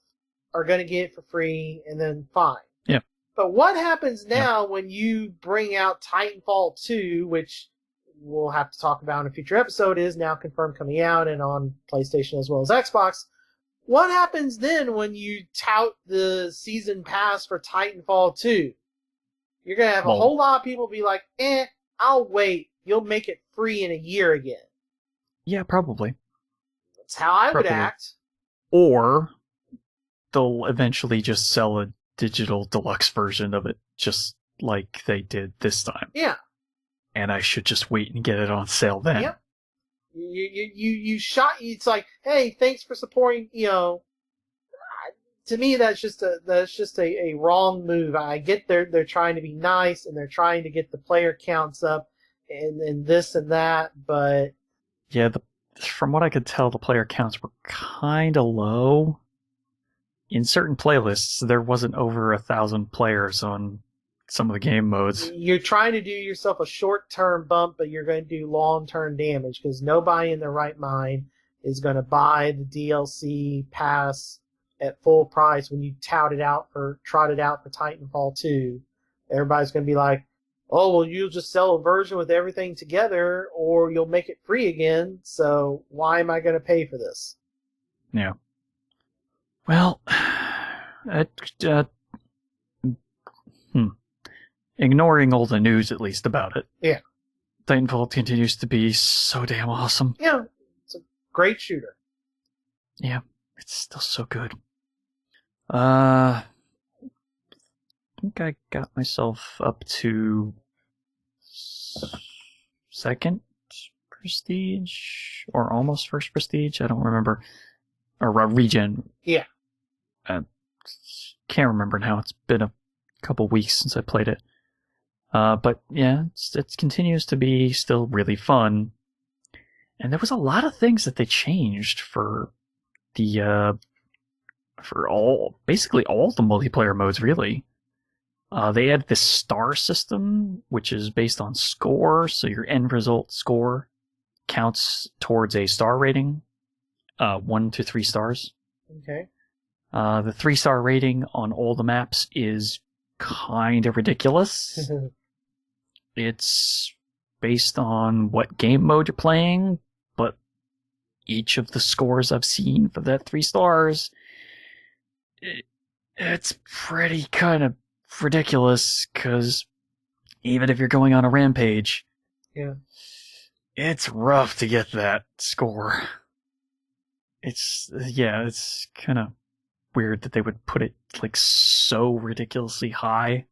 are going to get it for free, and then fine. Yeah. But what happens now when you bring out Titanfall 2, which we'll have to talk about in a future episode, is now confirmed coming out and on PlayStation as well as Xbox? What happens then when you tout the season pass for Titanfall 2? You're going to have a whole lot of people be like, I'll wait. You'll make it free in a year again. Yeah, probably. That's how I would act. Or they'll eventually just sell a digital deluxe version of it, just like they did this time. Yeah. And I should just wait and get it on sale then. Yep. You shot. It's like, hey, thanks for supporting. To me, that's just a wrong move. I get they're trying to be nice and they're trying to get the player counts up and this and that, but yeah, from what I could tell, the player counts were kind of low. In certain playlists, there wasn't over 1,000 players on some of the game modes. You're trying to do yourself a short-term bump, but you're going to do long-term damage because nobody in their right mind is going to buy the DLC pass at full price when you trot it out for Titanfall 2. Everybody's going to be like, oh, well, you'll just sell a version with everything together or you'll make it free again, so why am I going to pay for this? Yeah. Well, ignoring all the news, at least, about it. Yeah. Titanfall continues to be so damn awesome. Yeah, it's a great shooter. Yeah, it's still so good. I think I got myself up to second prestige or almost first prestige. I don't remember. Or regen. Yeah. Can't remember now. It's been a couple weeks since I played it. But yeah, it continues to be still really fun. And there was a lot of things that they changed for the basically all the multiplayer modes, really. They added this star system, which is based on score, so your end result score counts towards a star rating, 1 to 3 stars. Okay. The 3-star rating on all the maps is kind of ridiculous. It's based on what game mode you're playing, but each of the scores I've seen for that 3 stars, it's pretty kind of ridiculous, because even if you're going on a rampage, yeah, it's rough to get that score. It's kind of weird that they would put it like so ridiculously high.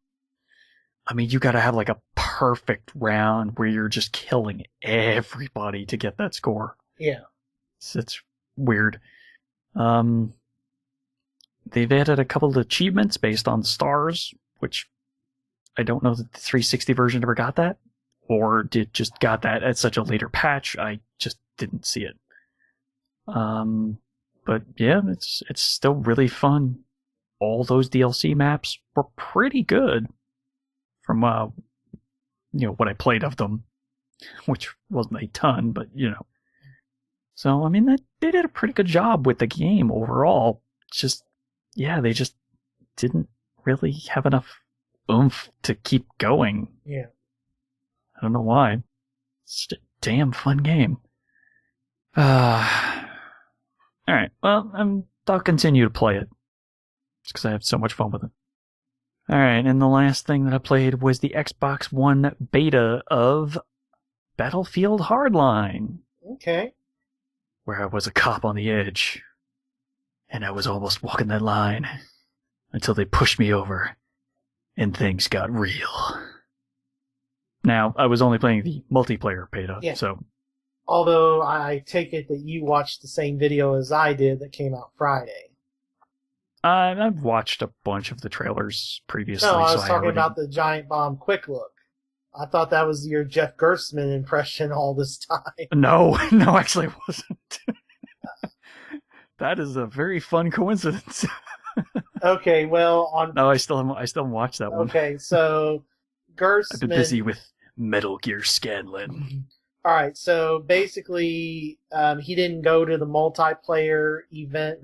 I mean, you gotta have like a perfect round where you're just killing everybody to get that score. Yeah. It's weird. They've added a couple of achievements based on stars, which I don't know that the 360 version ever got that, or just got that at such a later patch. I just didn't see it. But yeah, it's still really fun. All those DLC maps were pretty good from what I played of them, which wasn't a ton, but So I mean, they did a pretty good job with the game overall. Just they just didn't really have enough oomph to keep going. Yeah. I don't know why. It's just a damn fun game. Alright, well, I'll continue to play it. Just because I have so much fun with it. Alright, and the last thing that I played was the Xbox One beta of Battlefield Hardline. Okay. Where I was a cop on the edge. And I was almost walking that line. Until they pushed me over. And things got real. Now, I was only playing the multiplayer beta, so... Although I take it that you watched the same video as I did that came out Friday. I've watched a bunch of the trailers previously. No, I was talking about the Giant Bomb Quick Look. I thought that was your Jeff Gerstmann impression all this time. No, actually it wasn't. That is a very fun coincidence. Okay, well... No, I still haven't watched that one. Okay, so Gerstmann... I've been busy with Metal Gear Scanlan. Alright, so basically, he didn't go to the multiplayer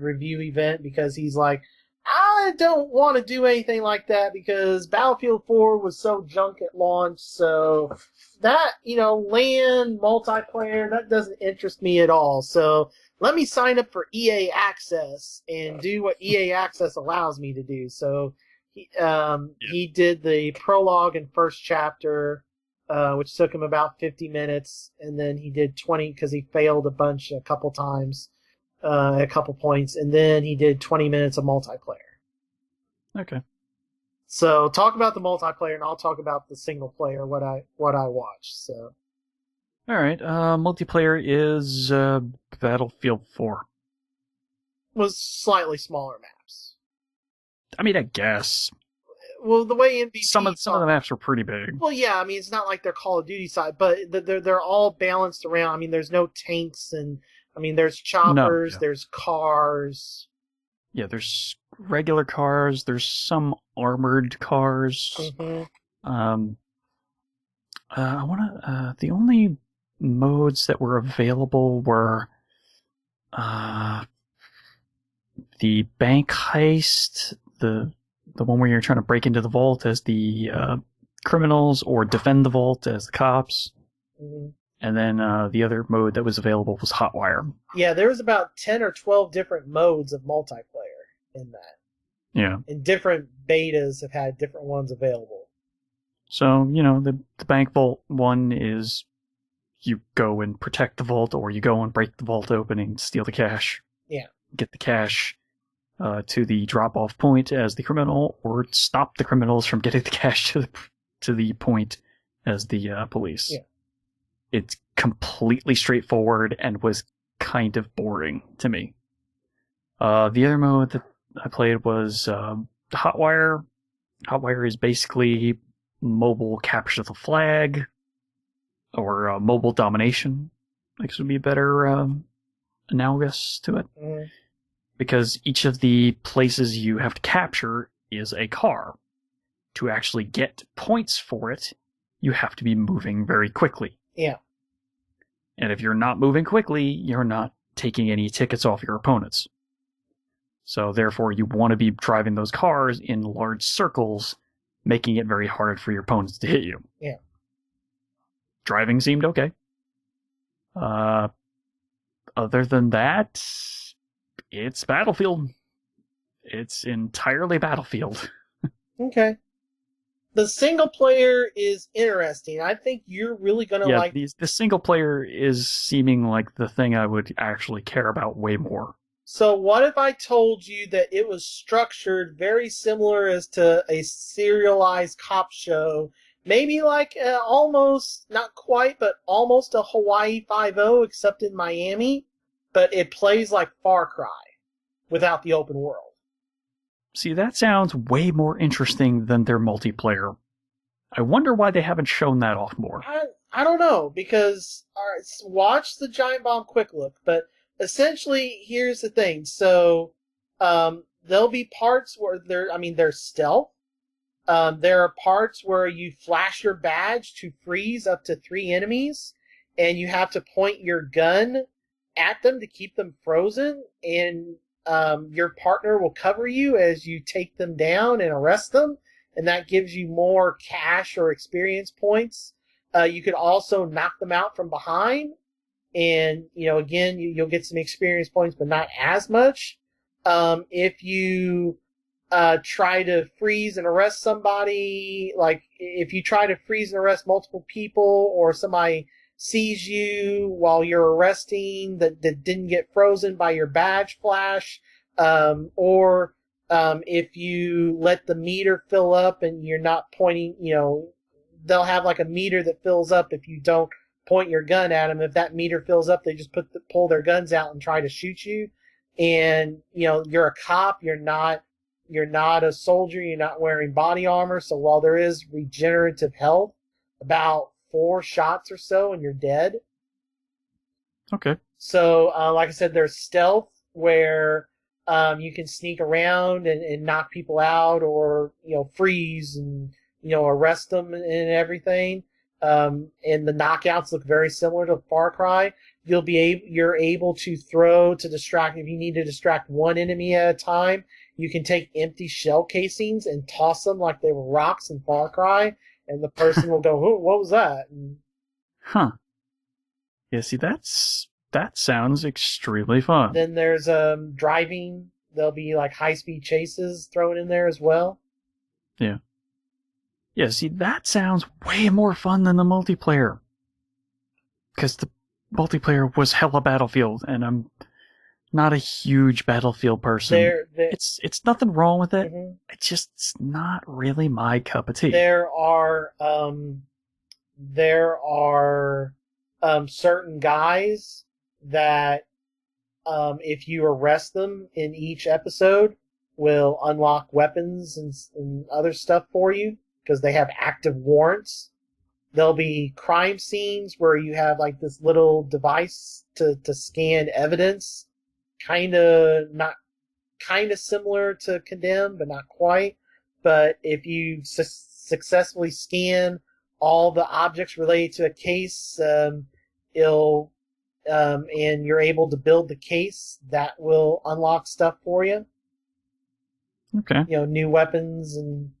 review event, because he's like, I don't want to do anything like that, because Battlefield 4 was so junk at launch, so that, LAN multiplayer, that doesn't interest me at all. So let me sign up for EA Access and do what EA Access allows me to do. So he did the prologue and first chapter, which took him about 50 minutes, and then he did 20 because he failed a couple times, a couple points, and then he did 20 minutes of multiplayer. Okay. So talk about the multiplayer, and I'll talk about the single player, what I watched. So. All right. Multiplayer is Battlefield 4. Was slightly smaller maps. I mean, I guess. Well, the way MVP some of the maps were pretty big. Well, yeah, I mean, it's not like they're Call of Duty side, but they're all balanced around. I mean, there's no tanks, and I mean, there's choppers, there's cars. Yeah, there's regular cars. There's some armored cars. Mm-hmm. The only modes that were available were the bank heist, the one where you're trying to break into the vault as the criminals, or defend the vault as the cops. Mm-hmm. And then the other mode that was available was Hotwire. Yeah, there was about 10 or 12 different modes of multiplayer in that. Yeah. And different betas have had different ones available. So, the bank vault one is you go and protect the vault, or you go and break the vault open and steal the cash. Yeah. Get the cash to the drop-off point as the criminal, or stop the criminals from getting the cash to the point as the police. Yeah. it's completely straightforward and was kind of boring to me. The other mode that I played was Hotwire. Hotwire is basically mobile capture the flag, or mobile domination, I guess would be better analogous to it. Mm. Because each of the places you have to capture is a car. To actually get points for it, you have to be moving very quickly. Yeah. And if you're not moving quickly, you're not taking any tickets off your opponents. So therefore, you want to be driving those cars in large circles, making it very hard for your opponents to hit you. Yeah. Driving seemed okay. Other than that, it's Battlefield. It's entirely Battlefield. Okay. The single player is interesting. I think you're really going to like... the single player is seeming like the thing I would actually care about way more. So what if I told you that it was structured very similar as to a serialized cop show, maybe like almost, not quite, but almost a Hawaii Five-0 except in Miami, but it plays like Far Cry without the open world? See, that sounds way more interesting than their multiplayer. I wonder why they haven't shown that off more. I don't know, because watch the Giant Bomb quick look, but essentially, here's the thing. So, there'll be parts where there's stealth. There are parts where you flash your badge to freeze up to 3 enemies, and you have to point your gun at them to keep them frozen, and your partner will cover you as you take them down and arrest them, and that gives you more cash or experience points. You could also knock them out from behind, and, again, you'll get some experience points, but not as much. If you try to freeze and arrest somebody, like if you try to freeze and arrest multiple people, or somebody sees you while you're arresting that didn't get frozen by your badge flash, or if you let the meter fill up and you're not pointing, they'll have like a meter that fills up if you don't point your gun at them. If that meter fills up, they just pull their guns out and try to shoot you. And, you're a cop, you're not a soldier, you're not wearing body armor, so while there is regenerative health, about 4 shots or so and you're dead. Okay. So, like I said, there's stealth where you can sneak around and knock people out, or, freeze and, arrest them and everything. And the knockouts look very similar to Far Cry. You're able to throw to distract. If you need to distract one enemy at a time, you can take empty shell casings and toss them like they were rocks in Far Cry, and the person will go, "Oh, what was that?" Huh. Yeah, see, that sounds extremely fun. Then there's driving. There'll be like high-speed chases thrown in there as well. Yeah. Yeah, see, that sounds way more fun than the multiplayer. Because the multiplayer was hella Battlefield, and I'm not a huge Battlefield person. It's nothing wrong with it. Mm-hmm. It's not really my cup of tea. There are certain guys that if you arrest them in each episode, will unlock weapons and other stuff for you, because they have active warrants. There'll be crime scenes where you have like this little device to scan evidence. Kind of similar to Condemn, but not quite. But if you successfully scan all the objects related to a case, and you're able to build the case, that will unlock stuff for you. Okay. New weapons and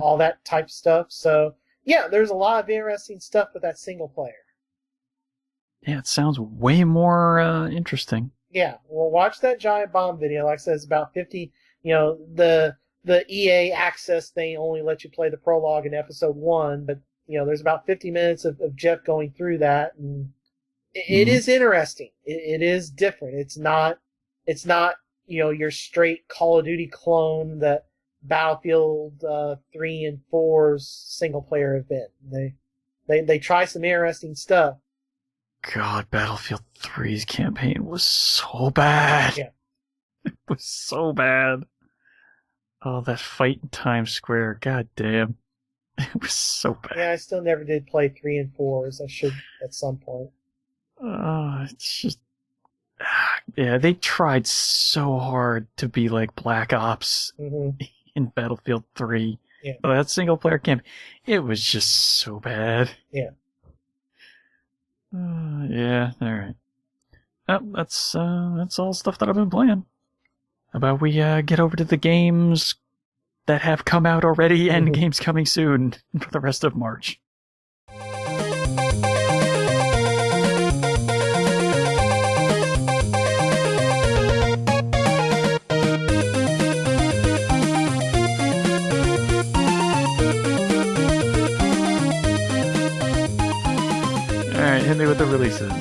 all that type of stuff. So, yeah, there's a lot of interesting stuff with that single player. Yeah, it sounds way more interesting. Yeah, well, watch that Giant Bomb video. Like I said, it's about 50. The EA Access thing only lets you play the prologue in episode 1, but there's about 50 minutes of Jeff going through that, and it is interesting. It is different. It's not your straight Call of Duty clone that Battlefield 3 and 4's single player have been. They try some interesting stuff. God, Battlefield 3's campaign was so bad. Yeah. It was so bad. Oh, that fight in Times Square. God damn. It was so bad. Yeah, I still never did play 3 and 4, as I should at some point. It's just... Yeah, they tried so hard to be like Black Ops in Battlefield 3. Yeah. But that single-player campaign, it was just so bad. Yeah. Yeah, alright. That's all stuff that I've been playing. How about we get over to the games that have come out already and games coming soon for the rest of March. Alright, hit me with the releases.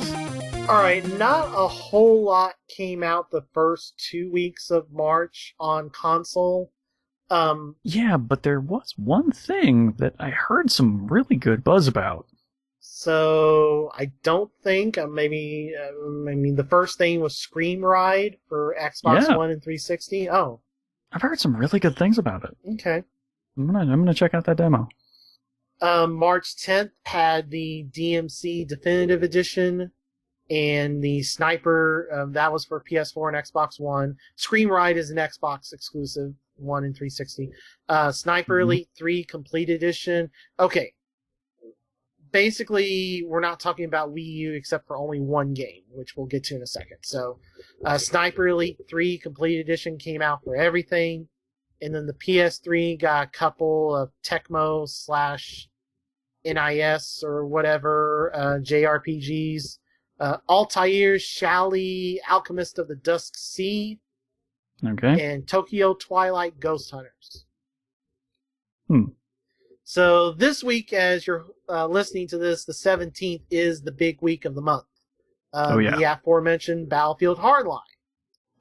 Alright, not a whole lot came out the first 2 weeks of March on console. Yeah, but there was one thing that I heard some really good buzz about. So I don't think the first thing was Scream Ride for Xbox One and 360. Oh, I've heard some really good things about it. Okay. I'm gonna check out that demo. March 10th had the DMC Definitive Edition and the Sniper. That was for PS4 and Xbox One. Scream Ride is an Xbox exclusive, 1 and 360. Sniper Elite 3 Complete Edition. Okay. Basically, we're not talking about Wii U except for only one game, which we'll get to in a second. So, Sniper Elite 3 Complete Edition came out for everything. And then the PS3 got a couple of Tecmo / NIS or whatever, JRPGs. Altair, Shally, Alchemist of the Dusk Sea. Okay. And Tokyo Twilight Ghost Hunters. So this week, as you're listening to this, the 17th is the big week of the month. The aforementioned Battlefield Hardline.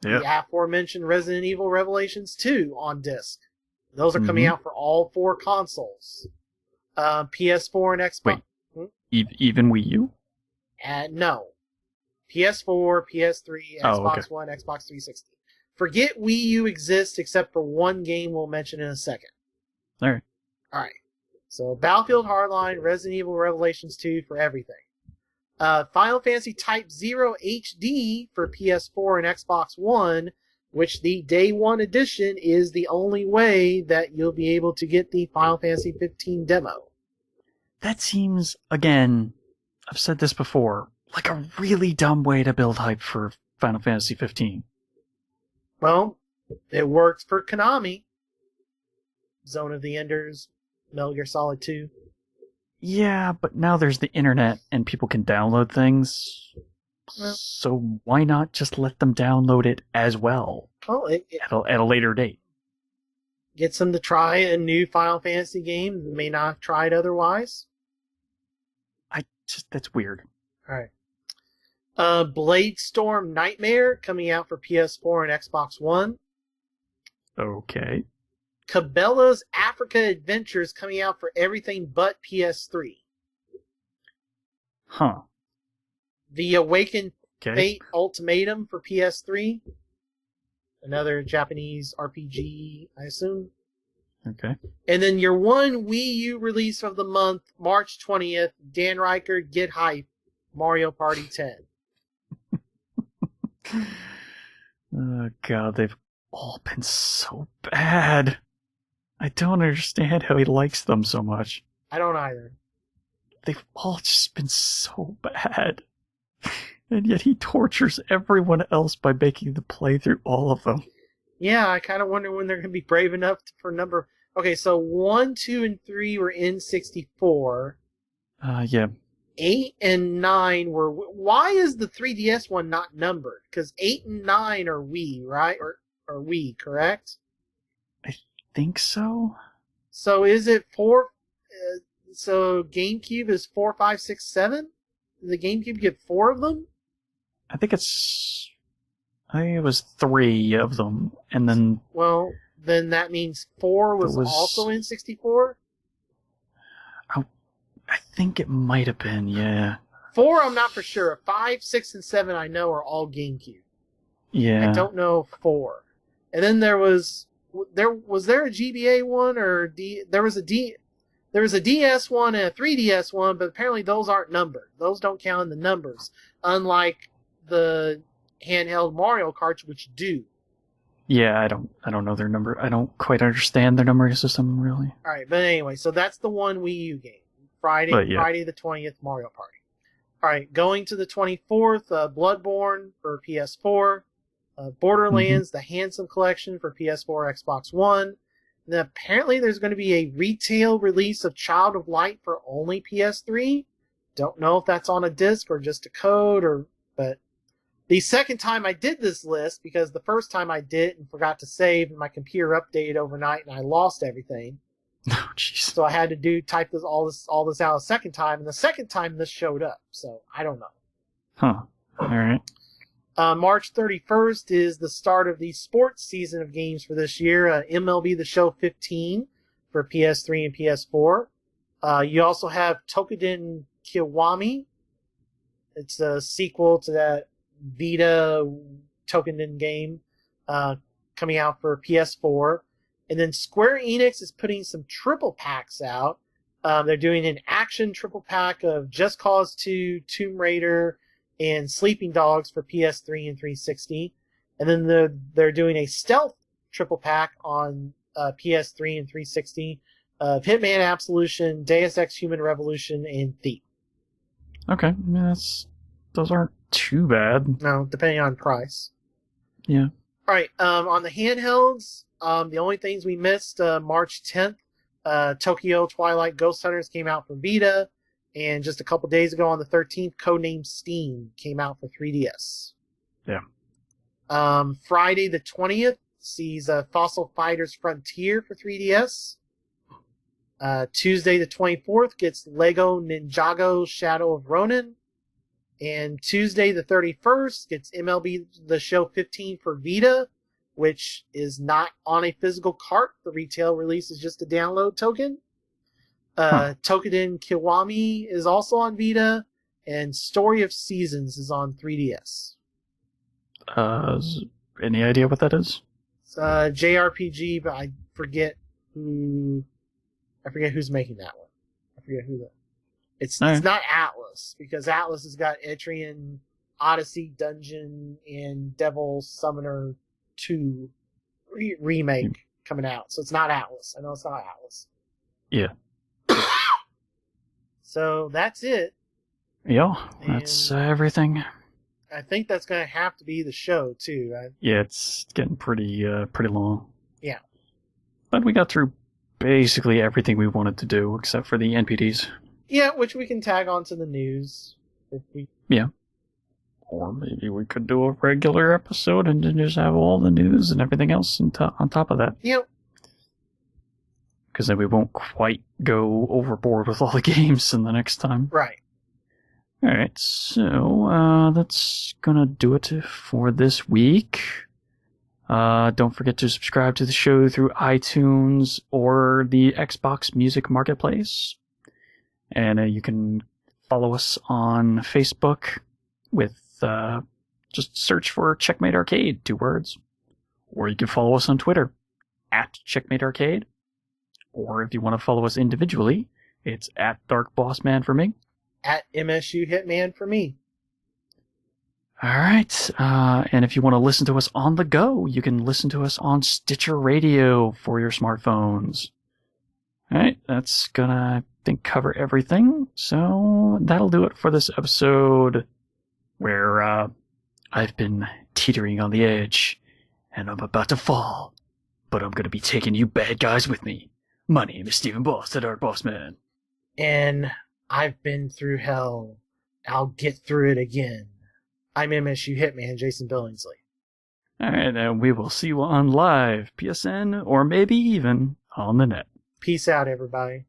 Yep. The aforementioned Resident Evil Revelations 2 on disc. Those are coming out for all 4 consoles. PS4 and Xbox. Wait, even Wii U? No. PS4, PS3, Xbox One, Xbox 360. Forget Wii U exists except for one game we'll mention in a second. Alright. So Battlefield Hardline, Resident Evil Revelations 2 for everything. Final Fantasy Type 0 HD for PS4 and Xbox One, which the Day 1 edition is the only way that you'll be able to get the Final Fantasy 15 demo. That seems, again, I've said this before, like a really dumb way to build hype for Final Fantasy 15. Well, it worked for Konami. Zone of the Enders, Metal Gear Solid 2. Yeah, but now there's the internet and people can download things. Well, so why not just let them download it as well? At a later date. Gets them to try a new Final Fantasy game they may not have tried otherwise. That's weird. Alright. Blade Storm Nightmare coming out for PS4 and Xbox One. Okay. Cabela's Africa Adventures coming out for everything but PS3. Huh. The Awakened Fate Ultimatum for PS3. Another Japanese RPG, I assume. Okay. And then your one Wii U release of the month, March 20th, Dan Riker, Get Hype, Mario Party 10. Oh god, they've all been so bad. I don't understand how he likes them so much. I don't either. They've all just been so bad. And yet he tortures everyone else by making them play through all of them. Yeah, I kind of wonder when they're going to be brave enough for number... Okay, so 1, 2, and 3 were N64. Yeah. 8 and 9 were... Why is the 3DS one not numbered? Because 8 and 9 are Wii, right? Or Wii, correct? I think so. So is it 4... so GameCube is 4, 5, 6, 7? Did the GameCube get 4 of them? I think it was 3 of them, and then... Well, then that means 4 was also in 64? I think it might have been, yeah. 4, I'm not for sure. 5, 6, and 7, I know are all GameCube. Yeah. I don't know 4. And then there was there a GBA one or there was a DS one and a 3DS one, but apparently those aren't numbered. Those don't count in the numbers, unlike the handheld Mario carts, which do. Yeah, I don't know their number. I don't quite understand their numbering system, really. All right, but anyway, so that's the one Wii U game. Friday the 20th, Mario Party. All right, going to the 24th, Bloodborne for PS4. Borderlands, the Handsome Collection for PS4, Xbox One. And then apparently there's going to be a retail release of Child of Light for only PS3. Don't know if that's on a disc or just a code, but the second time I did this list, because the first time I did it and forgot to save, and my computer updated overnight and I lost everything. Oh, jeez. So I had to type all this out a second time, and the second time this showed up. So I don't know. Huh. All right. March 31st is the start of the sports season of games for this year. MLB The Show 15 for PS3 and PS4. You also have Tokuden Kiwami. It's a sequel to that Vita Tokuden game coming out for PS4. And then Square Enix is putting some triple packs out. They're doing an action triple pack of Just Cause 2, Tomb Raider, and Sleeping Dogs for PS3 and 360. And then they're doing a stealth triple pack on PS3 and 360 of Hitman Absolution, Deus Ex Human Revolution, and Thief. Okay, yeah, those aren't too bad. No, depending on price. Yeah. All right, on the handhelds, the only things we missed, March 10th, Tokyo Twilight Ghost Hunters came out for Vita. And just a couple days ago on the 13th, Codename Steam came out for 3DS. Yeah. Friday the 20th sees Fossil Fighters Frontier for 3DS. Tuesday the 24th gets Lego Ninjago Shadow of Ronin. And Tuesday the 31st gets MLB The Show 15 for Vita, which is not on a physical cart. The retail release is just a download token. Tokuden Kiwami is also on Vita, and Story of Seasons is on 3DS. Any idea what that is? It's JRPG, but I forget who's making that one. I forget who that. It's not Atlas, because Atlas has got Etrian Odyssey Dungeon and Devil Summoner 2 remake coming out. So it's not Atlas. I know it's not Atlas. Yeah. So that's it. Yeah, that's everything. I think that's going to have to be the show, too. Yeah, it's getting pretty long. Yeah. But we got through basically everything we wanted to do, except for the NPDs. Yeah, which we can tag onto the news. Yeah. Or maybe we could do a regular episode and then just have all the news and everything else on top of that. Yep. Because then we won't quite go overboard with all the games in the next time. Right. Alright, so that's gonna do it for this week. Don't forget to subscribe to the show through iTunes or the Xbox Music Marketplace. And you can follow us on Facebook with just search for Checkmate Arcade, 2 words. Or you can follow us on Twitter at Checkmate Arcade. Or if you want to follow us individually, it's at Dark Boss Man for me. At MSU Hitman for me. Alright, and if you want to listen to us on the go, you can listen to us on Stitcher Radio for your smartphones. Alright, that's gonna, I think, cover everything. So that'll do it for this episode where I've been teetering on the edge and I'm about to fall. But I'm gonna be taking you bad guys with me. My name is Stephen Boss, the Dark Boss Man. And I've been through hell. I'll get through it again. I'm MSU Hitman Jason Billingsley. Alright, and we will see you on live, PSN, or maybe even on the net. Peace out, everybody.